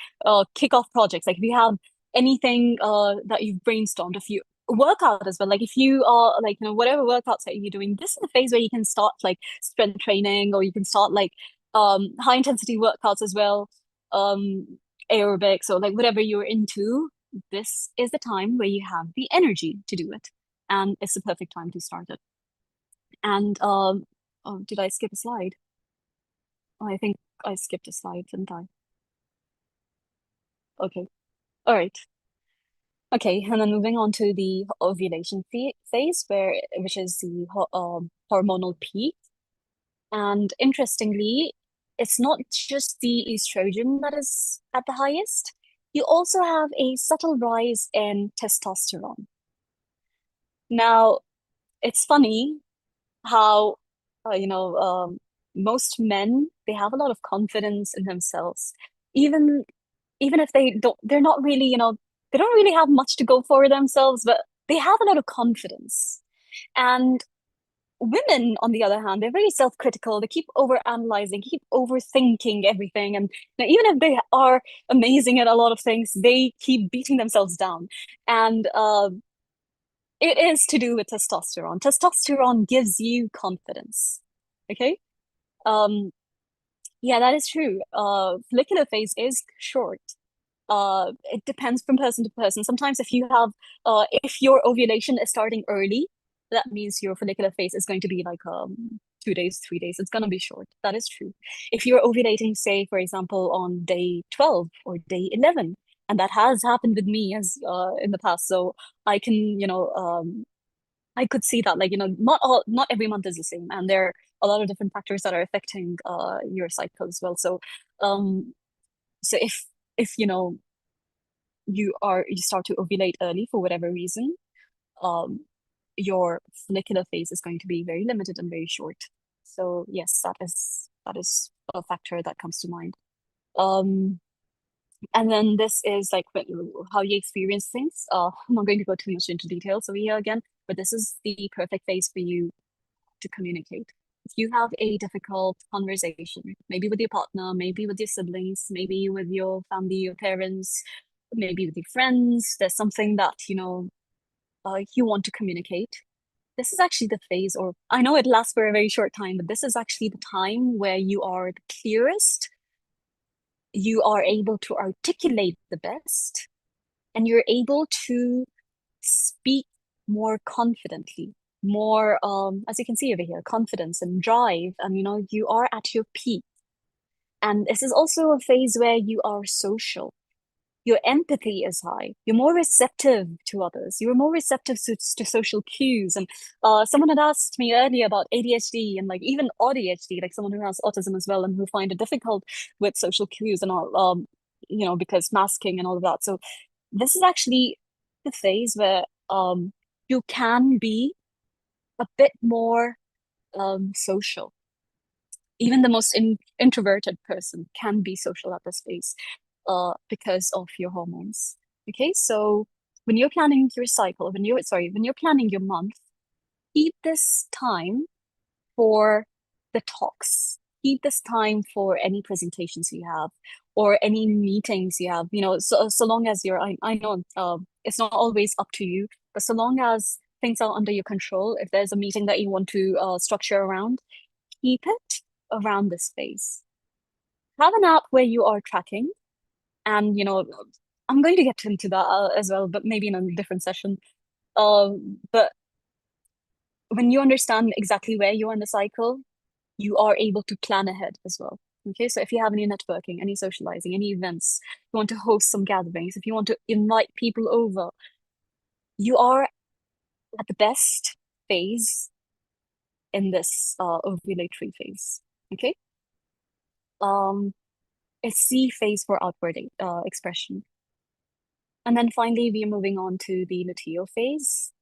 kick off projects. Like, if you have anything that you've brainstormed, if you work out as well, like, if you are, like, whatever workouts that you're doing, this is the phase where you can start, like, strength training, or you can start, like, high intensity workouts as well, um aerobics, or like whatever you're into. This is the time where you have the energy to do it, and it's the perfect time to start it. And oh, did I skip a slide? Oh, I think I skipped a slide, didn't I? Okay. All right. Okay, and then moving on to the ovulation phase, which is the hormonal peak. And interestingly, it's not just the estrogen that is at the highest. You also have a subtle rise in testosterone. Now, it's funny how, uh, you know, um, most men, they have a lot of confidence in themselves. Even even if they're not really, they don't really have much to go for themselves, but they have a lot of confidence. And women, on the other hand, they're very self-critical. They keep over-analyzing, keep overthinking everything. And even if they are amazing at a lot of things, they keep beating themselves down. And it is to do with testosterone. Testosterone gives you confidence. Okay? Um, yeah, that is true. Follicular phase is short. It depends from person to person. Sometimes if your ovulation is starting early, that means your follicular phase is going to be like 2 days, 3 days. It's gonna be short. That is true. If you're ovulating, say, for example, on day 12 or day 11, and that has happened with me as in the past, so I can, I could see that, like, not every month is the same, and there are a lot of different factors that are affecting your cycle as well. So, um, so if you start to ovulate early for whatever reason, um, your follicular phase is going to be very limited and very short. So yes, that is a factor that comes to mind. Um, and then this is like how you experience things. I'm not going to go too much into details over here again, but this is the perfect phase for you to communicate. If you have a difficult conversation, maybe with your partner, maybe with your siblings, maybe with your family, your parents, maybe with your friends, there's something that, you want to communicate. This is actually the phase, or I know it lasts for a very short time, but this is actually the time where you are the clearest, you are able to articulate the best, and you're able to speak more confidently, more, as you can see over here, confidence and drive, and you are at your peak. And this is also a phase where you are social. Your empathy is high. You're more receptive to others. You're more receptive to social cues. And someone had asked me earlier about ADHD and like even ADHD, like someone who has autism as well and who find it difficult with social cues and all, because masking and all of that. So this is actually the phase where you can be a bit more social. Even the most introverted person can be social at this phase because of your hormones. Okay, so when you're planning your cycle, when you're planning your month, keep this time for the talks. Keep this time for any presentations you have or any meetings you have. So long as I know it's not always up to you, but so long as things are under your control, if there's a meeting that you want to structure around, keep it around this space. Have an app where you are tracking, and I'm going to get into that as well, but maybe in a different session. But when you understand exactly where you are in the cycle, you are able to plan ahead as well. Okay, so if you have any networking, any socializing, any events, you want to host some gatherings, if you want to invite people over, you are at the best phase in this ovulatory phase. Okay. It's the phase for outward expression. And then finally, we are moving on to the luteal phase.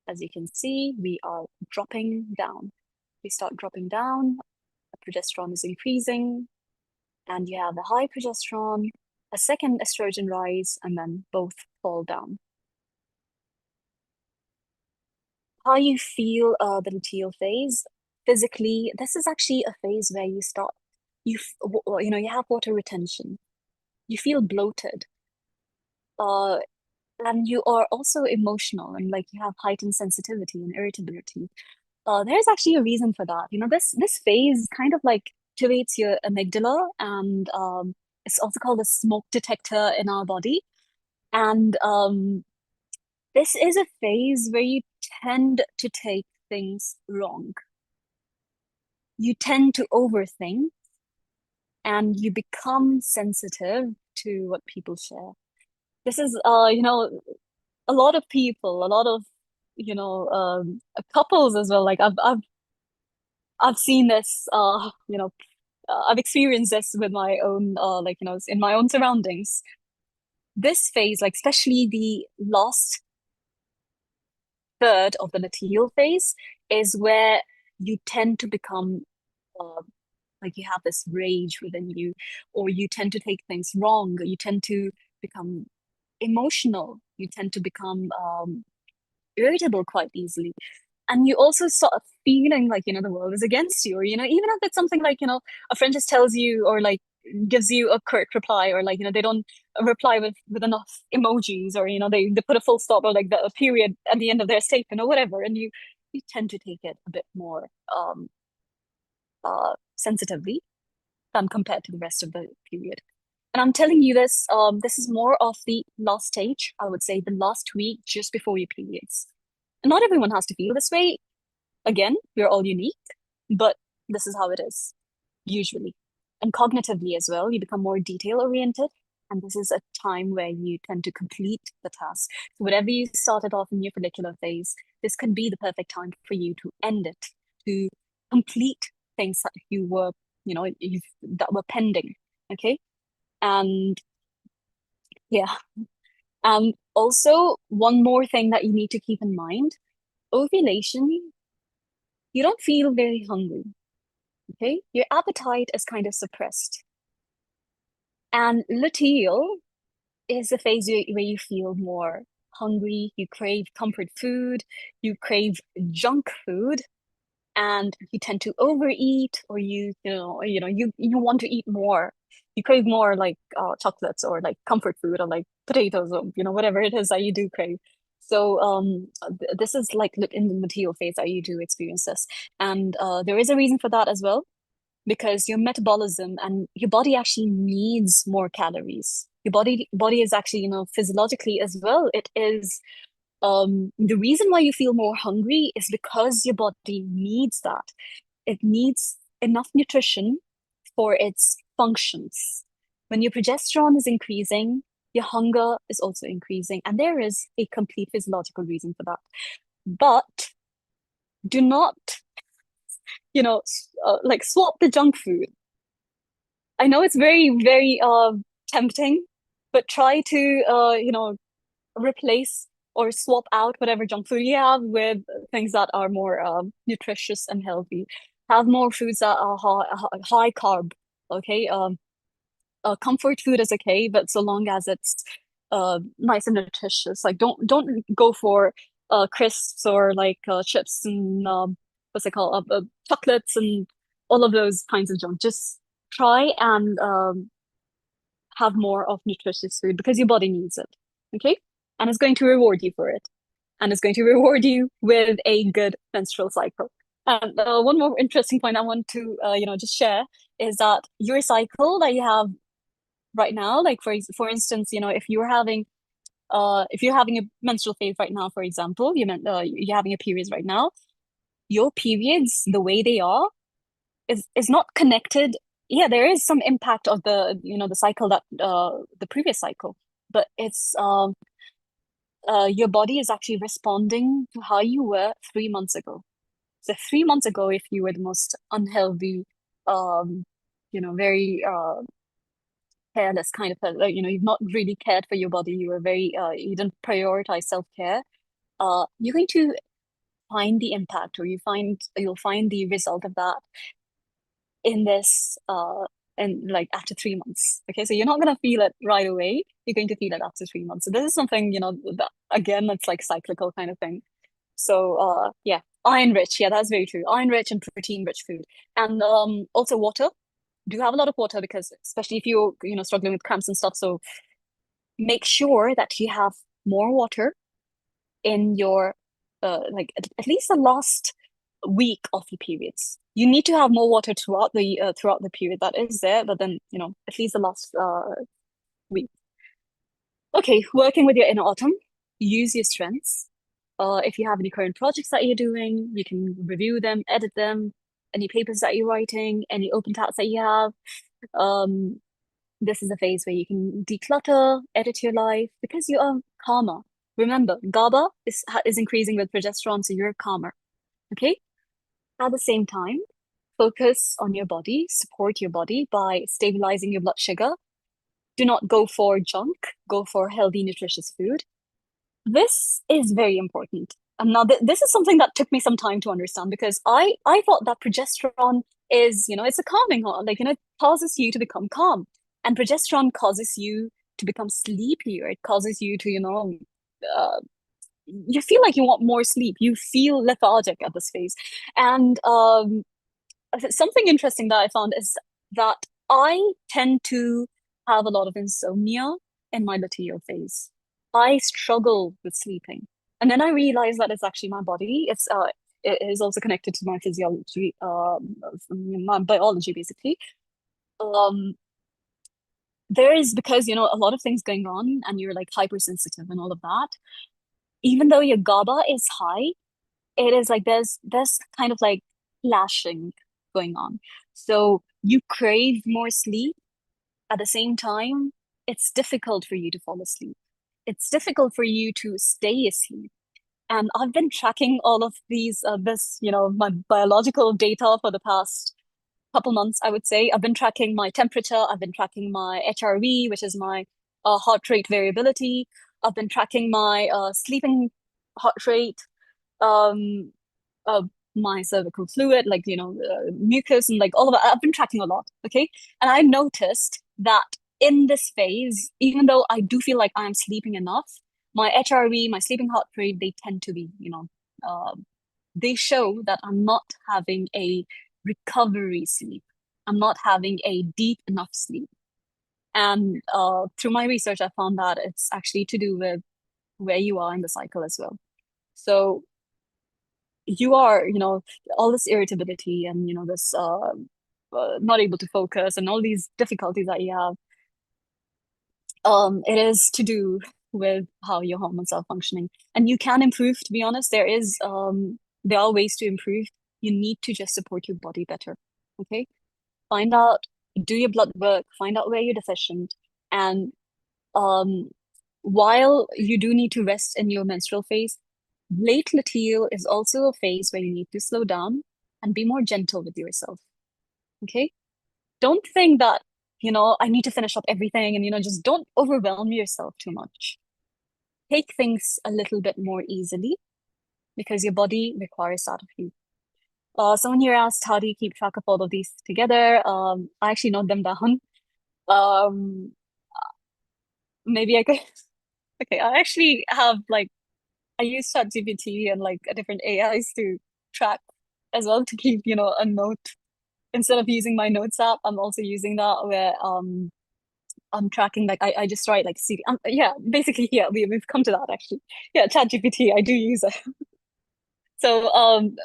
As you can see, we are dropping down. We start dropping down, the progesterone is increasing, and you have a high progesterone, a second estrogen rise, and then both fall down. How you feel the luteal phase physically, this is actually a phase where you have water retention. You feel bloated. And you are also emotional and like you have heightened sensitivity and irritability. There's actually a reason for that. This phase kind of like activates your amygdala, and it's also called a smoke detector in our body. And this is a phase where you tend to take things wrong. You tend to overthink, and you become sensitive to what people share. This is, a lot of people, a lot of, couples as well. Like I've seen this, I've experienced this with my own, in my own surroundings. This phase, like especially the last third of the luteal phase, is where you tend to become like you have this rage within you, or you tend to take things wrong, you tend to become emotional, you tend to become irritable quite easily. And you also start feeling like, the world is against you, or, even if it's something like, a friend just tells you, or like gives you a curt reply, or like, they don't reply with enough emojis, or, they put a full stop or like a period at the end of their statement or whatever. And you tend to take it a bit more sensitively than compared to the rest of the period. And I'm telling you this, this is more of the last stage, I would say the last week just before your periods. And not everyone has to feel this way. Again, we're all unique, but this is how it is, usually. And cognitively as well, you become more detail oriented. And this is a time where you tend to complete the task. So whatever you started off in your follicular phase, this could be the perfect time for you to end it, to complete things that you were, that were pending. Okay. And yeah. Also, one more thing that you need to keep in mind, ovulation, you don't feel very hungry. Okay, your appetite is kind of suppressed. And luteal is the phase where you feel more hungry, you crave comfort food, you crave junk food, and you tend to overeat, or you want to eat more. You crave more like chocolates, or like comfort food, or like potatoes, or whatever it is that you do crave. So this is like in the luteal phase that you do experience this, and there is a reason for that as well, because your metabolism and your body actually needs more calories. Your body is actually, physiologically as well, it is the reason why you feel more hungry is because your body needs that. It needs enough nutrition for its functions. When your progesterone is increasing, your hunger is also increasing, and there is a complete physiological reason for that. But do not, like swap the junk food. I know it's very, very tempting, but try to, replace or swap out whatever junk food you have with things that are more nutritious and healthy. Have more foods that are high carb. Okay. Comfort food is okay, but so long as it's nice and nutritious. Like don't go for crisps, or like chips and what's it called, chocolates and all of those kinds of junk. Just try and have more of nutritious food because your body needs it. Okay, and it's going to reward you for it, and it's going to reward you with a good menstrual cycle. And one more interesting point I want to just share is that your cycle that you have right now, like for instance, if you're having a menstrual phase right now, for example, you're having a periods right now, your periods, the way they are, is not connected. Yeah, there is some impact of the cycle, that the previous cycle, but it's your body is actually responding to how you were 3 months ago. So 3 months ago, if you were the most unhealthy, very careless kind of person, you've not really cared for your body, you were very you didn't prioritize self-care, you're going to find the impact, or you'll find the result of that in this and like after 3 months. Okay, so you're not going to feel it right away, you're going to feel it after 3 months. So this is something, that, again, it's like cyclical kind of thing. So yeah, iron rich, yeah, that's very true. Iron rich and protein rich food, and also water. Do have a lot of water, because especially if you're struggling with cramps and stuff, so make sure that you have more water in your like at least the last week of your periods. You need to have more water throughout the period that is there, but then at least the last week. Okay, working with your inner autumn, use your strengths. If you have any current projects that you're doing, you can review them, edit them. Any papers that you're writing, any open tabs that you have. This is a phase where you can declutter, edit your life, because you are calmer. Remember, GABA is increasing with progesterone, so you're calmer. Okay? At the same time, focus on your body, support your body by stabilizing your blood sugar. Do not go for junk, go for healthy, nutritious food. This is very important. And now this is something that took me some time to understand because I thought that progesterone is, it's a calming hormone, like, it causes you to become calm. And progesterone causes you to become sleepier. It causes you to, uh, you feel like you want more sleep. You feel lethargic at this phase. And something interesting that I found is that I tend to have a lot of insomnia in my luteal phase. I struggle with sleeping. And then I realized that it's actually my body. It is also connected to my physiology, my biology, basically. Um, there is because, a lot of things going on and you're like hypersensitive and all of that. Even though your GABA is high, it is like there's kind of like clashing going on. So you crave more sleep. At the same time, it's difficult for you to fall asleep. It's difficult for you to stay asleep. And I've been tracking all of my biological data for the past couple months, I would say. I've been tracking my temperature. I've been tracking my HRV, which is my heart rate variability. I've been tracking my sleeping heart rate, um, uh, my cervical fluid, like, mucus and like all of that. I've been tracking a lot. Okay. And I noticed that in this phase, even though I do feel like I'm sleeping enough, my HRV, my sleeping heart rate, they tend to be, they show that I'm not having a recovery sleep. I'm not having a deep enough sleep. And through my research, I found that it's actually to do with where you are in the cycle as well. So you are, all this irritability and, this not able to focus and all these difficulties that you have, it is to do with how your hormones are functioning. And you can improve, to be honest. There are ways to improve. You need to just support your body better. Okay. Find out, do your blood work, find out where you're deficient. And um, while you do need to rest in your menstrual phase, late luteal is also a phase where you need to slow down and be more gentle with yourself. Okay. Don't think that, I need to finish up everything and, just don't overwhelm yourself too much. Take things a little bit more easily because your body requires that of you. Someone here asked, how do you keep track of all of these together? I actually note them down. Um, maybe I could, okay, I actually have like, I use ChatGPT and like different AIs to track as well to keep, a note. Instead of using my notes app, I'm also using that where I'm tracking like I just write like CD. Yeah, basically, yeah, we've come to that actually. Yeah, ChatGPT, I do use it. So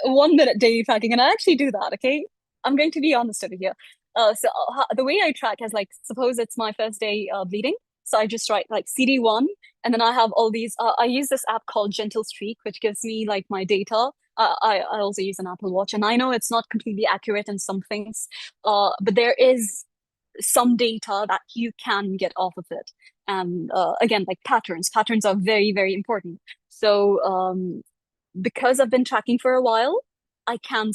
1 minute daily tracking, and I actually do that. Okay, I'm going to be honest over here. The way I track is like, suppose it's my first day bleeding, so I just write like CD1, and then I have all these. I use this app called Gentle Streak, which gives me like my data. I also use an Apple Watch, and I know it's not completely accurate in some things, but there is some data that you can get off of it. And again, like patterns are very, very important. So because I've been tracking for a while, I can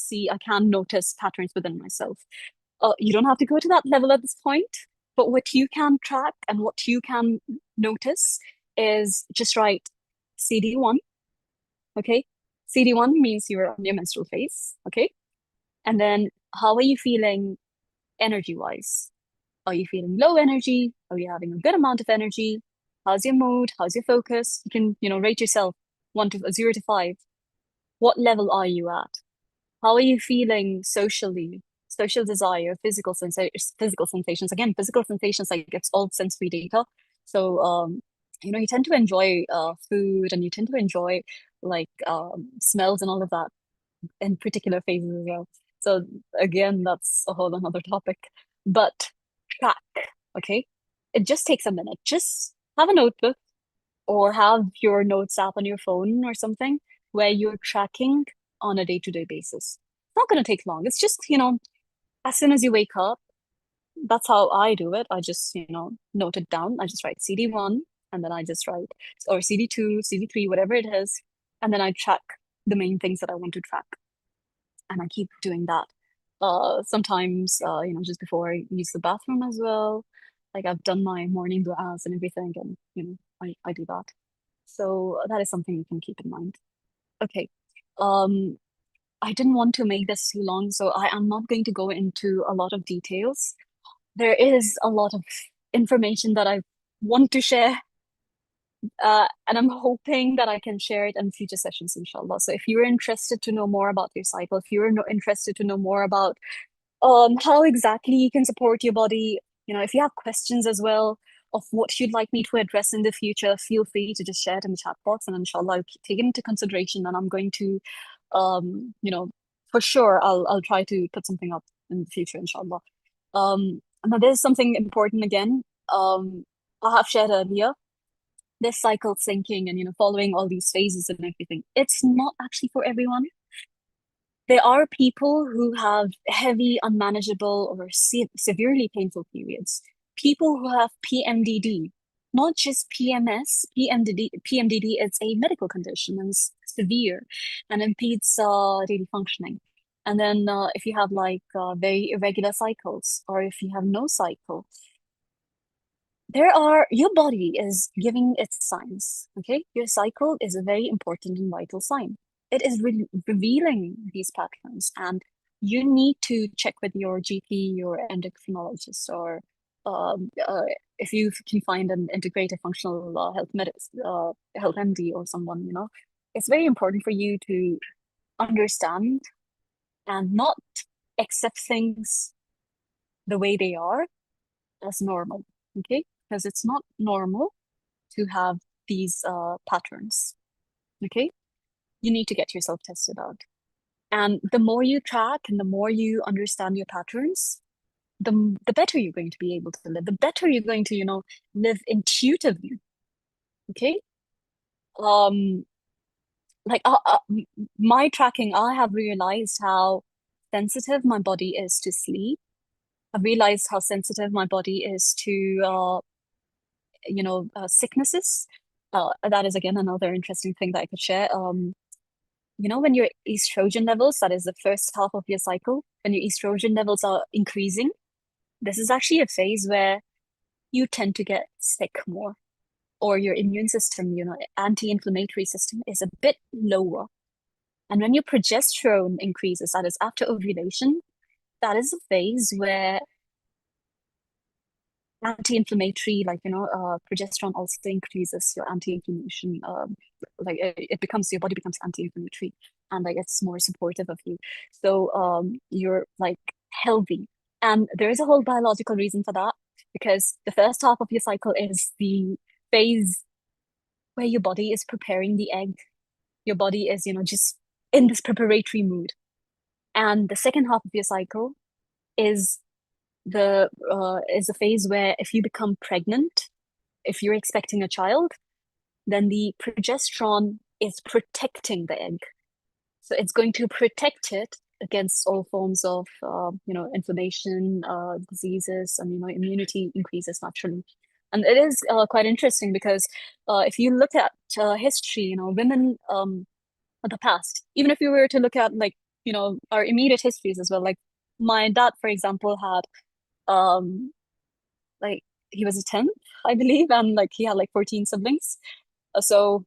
notice patterns within myself. You don't have to go to that level at this point, but what you can track and what you can notice is just write CD1. Okay. CD1 means you're on your menstrual phase. Okay. And then how are you feeling energy wise? Are you feeling low energy? Are you having a good amount of energy? How's your mood? How's your focus? You can, rate yourself 0 to 5. What level are you at? How are you feeling socially? Social desire, physical sensations. Again, physical sensations, like it's all sensory data. So, you tend to enjoy food and you tend to enjoy like smells and all of that in particular phases as well. So again, that's a whole another topic. But track, okay? It just takes a minute. Just have a notebook or have your notes app on your phone or something where you're tracking on a day-to-day basis. It's not going to take long. It's just, as soon as you wake up, that's how I do it. I just, note it down. I just write CD1 and then I just write, or CD2, CD3, whatever it is. And then I track the main things that I want to track. And I keep doing that. Sometimes, just before I use the bathroom as well. Like I've done my morning baths and everything, and I do that. So that is something you can keep in mind. Okay. Um, I didn't want to make this too long, so I am not going to go into a lot of details. There is a lot of information that I want to share, and I'm hoping that I can share it in future sessions, inshallah. So if you're interested to know more about your cycle, if you're interested to know more about how exactly you can support your body, if you have questions as well of what you'd like me to address in the future, feel free to just share it in the chat box, and inshallah I'll take it into consideration, and I'm going to, for sure I'll try to put something up in the future, inshallah. Now there's something important again. I have shared earlier this cycle syncing and following all these phases and everything. It's not actually for everyone. There are people who have heavy, unmanageable, or severely painful periods. People who have PMDD, not just PMS. PMDD is a medical condition and it's severe and impedes daily functioning. And then if you have like very irregular cycles, or if you have no cycle, your body is giving its signs. Okay, your cycle is a very important and vital sign. It is revealing these patterns, and you need to check with your GP, your endocrinologist, or if you can find an integrated functional health MD or someone. It's very important for you to understand and not accept things the way they are as normal. Okay, because it's not normal to have these patterns. Okay, you need to get yourself tested out. And the more you track and the more you understand your patterns, the better you're going to be able to live, the better you're going to, live intuitively. Okay. Um, like my tracking, I have realized how sensitive my body is to sleep. I've realized how sensitive my body is to sicknesses. That is again another interesting thing that I could share. When your estrogen levels, that is the first half of your cycle, when your estrogen levels are increasing, this is actually a phase where you tend to get sick more, or your immune system, anti-inflammatory system is a bit lower. And when your progesterone increases, that is after ovulation, that is a phase where anti-inflammatory, progesterone also increases your anti-inflammation. It becomes, your body becomes anti-inflammatory, and like it's more supportive of you. So you're like healthy, and there is a whole biological reason for that, because the first half of your cycle is the phase where your body is preparing the egg. Your body is, just in this preparatory mood, and the second half of your cycle is the phase where if you become pregnant, if you're expecting a child, then the progesterone is protecting the egg. So it's going to protect it against all forms of inflammation, diseases, and immunity increases naturally. And it is quite interesting because if you look at history, women of the past, even if you were to look at our immediate histories as well, like my dad, for example, had like he was a 10th, I believe, and like he had like 14 siblings. So,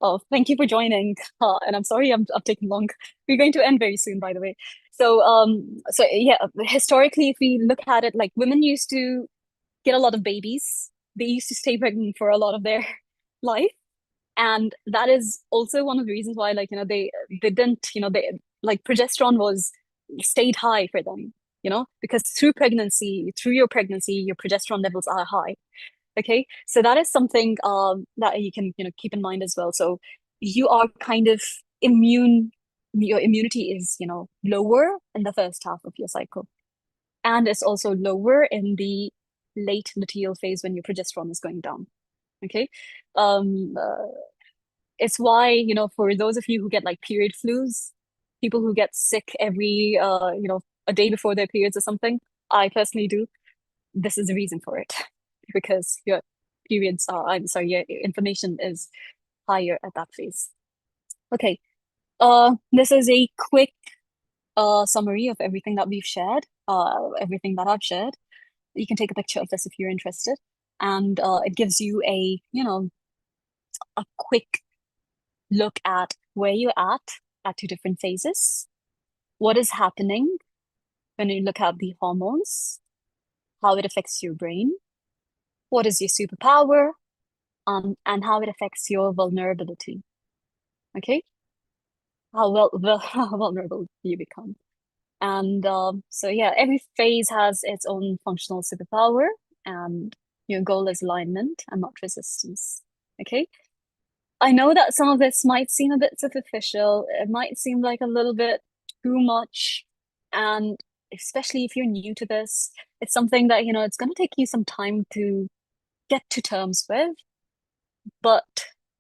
oh, thank you for joining. And I'm sorry I'm taking long. We're going to end very soon, by the way. So yeah, historically, if we look at it, like women used to get a lot of babies. They used to stay pregnant for a lot of their life. And that is also one of the reasons why, they didn't, they like progesterone was stayed high for them, because through your pregnancy, your progesterone levels are high. Okay, so that is something that you can keep in mind as well. So you are kind of immune. Your immunity is lower in the first half of your cycle, and it's also lower in the late luteal phase when your progesterone is going down. Okay, um, it's why for those of you who get like period flus, people who get sick every a day before their periods or something, I personally do. This is the reason for it, because your periods are, I'm sorry, your inflammation is higher at that phase. Okay, this is a quick summary of everything that we've shared, everything that I've shared. You can take a picture of this if you're interested, and it gives you a quick look at where you're at two different phases, what is happening when you look at the hormones, how it affects your brain, what is your superpower, and how it affects your vulnerability. Okay? How vulnerable do you become? And so yeah, every phase has its own functional superpower, and your goal is alignment and not resistance. Okay? I know that some of this might seem a bit superficial. It might seem like a little bit too much. And especially if you're new to this, it's something that, it's going to take you some time to get to terms with. But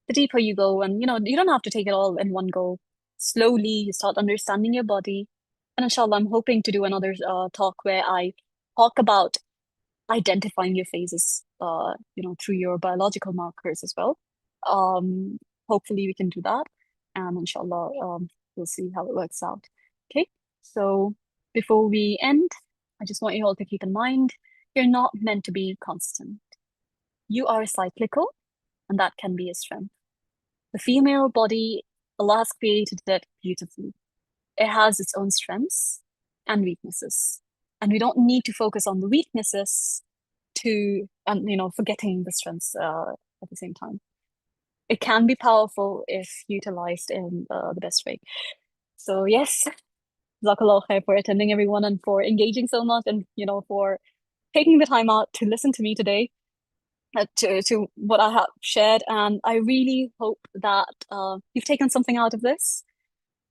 the deeper you go, and, you don't have to take it all in one go. Slowly, you start understanding your body. And inshallah, I'm hoping to do another talk where I talk about identifying your phases, through your biological markers as well. Um, Hopefully we can do that, and inshallah, we'll see how it works out. Okay, so before we end, I just want you all to keep in mind, you're not meant to be constant. You are cyclical, and that can be a strength. The female body, Allah has created it beautifully. It has its own strengths and weaknesses, and we don't need to focus on the weaknesses to forgetting the strengths at the same time. It can be powerful if utilized in the best way. So yes, Jazakallah khair for attending, everyone, and for engaging so much, and for taking the time out to listen to me today, to what I have shared. And I really hope that you've taken something out of this.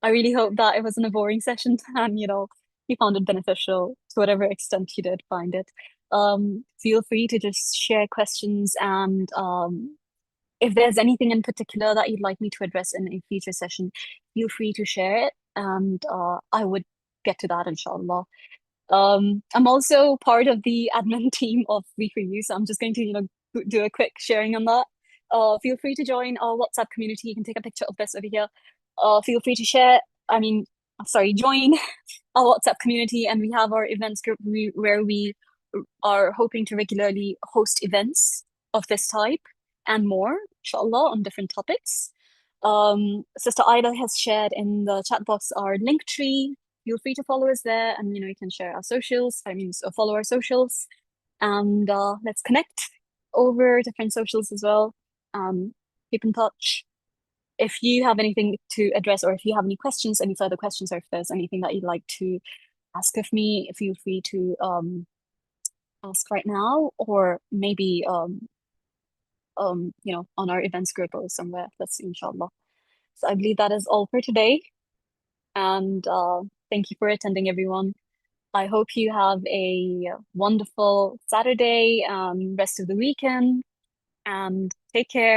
I really hope that it wasn't a boring session, and you found it beneficial to whatever extent you did find it. Feel free to just share questions, and if there's anything in particular that you'd like me to address in a future session, feel free to share it, and I would get to that, inshallah. I'm also part of the admin team of We4U, so I'm just going to, do a quick sharing on that. Feel free to join our WhatsApp community. You can take a picture of this over here. Feel free to share. Join our WhatsApp community, and we have our events group where we are hoping to regularly host events of this type and more, inshallah, on different topics. Sister Ida has shared in the chat box our link tree. Feel free to follow us there, and you can share our socials. So follow our socials, and let's connect over different socials as well. Keep in touch. If you have anything to address, or if you have any questions, any further questions, or if there's anything that you'd like to ask of me, feel free to ask right now, or maybe on our events group or somewhere. Let's see, inshallah. So I believe that is all for today. And thank you for attending, everyone. I hope you have a wonderful Saturday, rest of the weekend, and take care.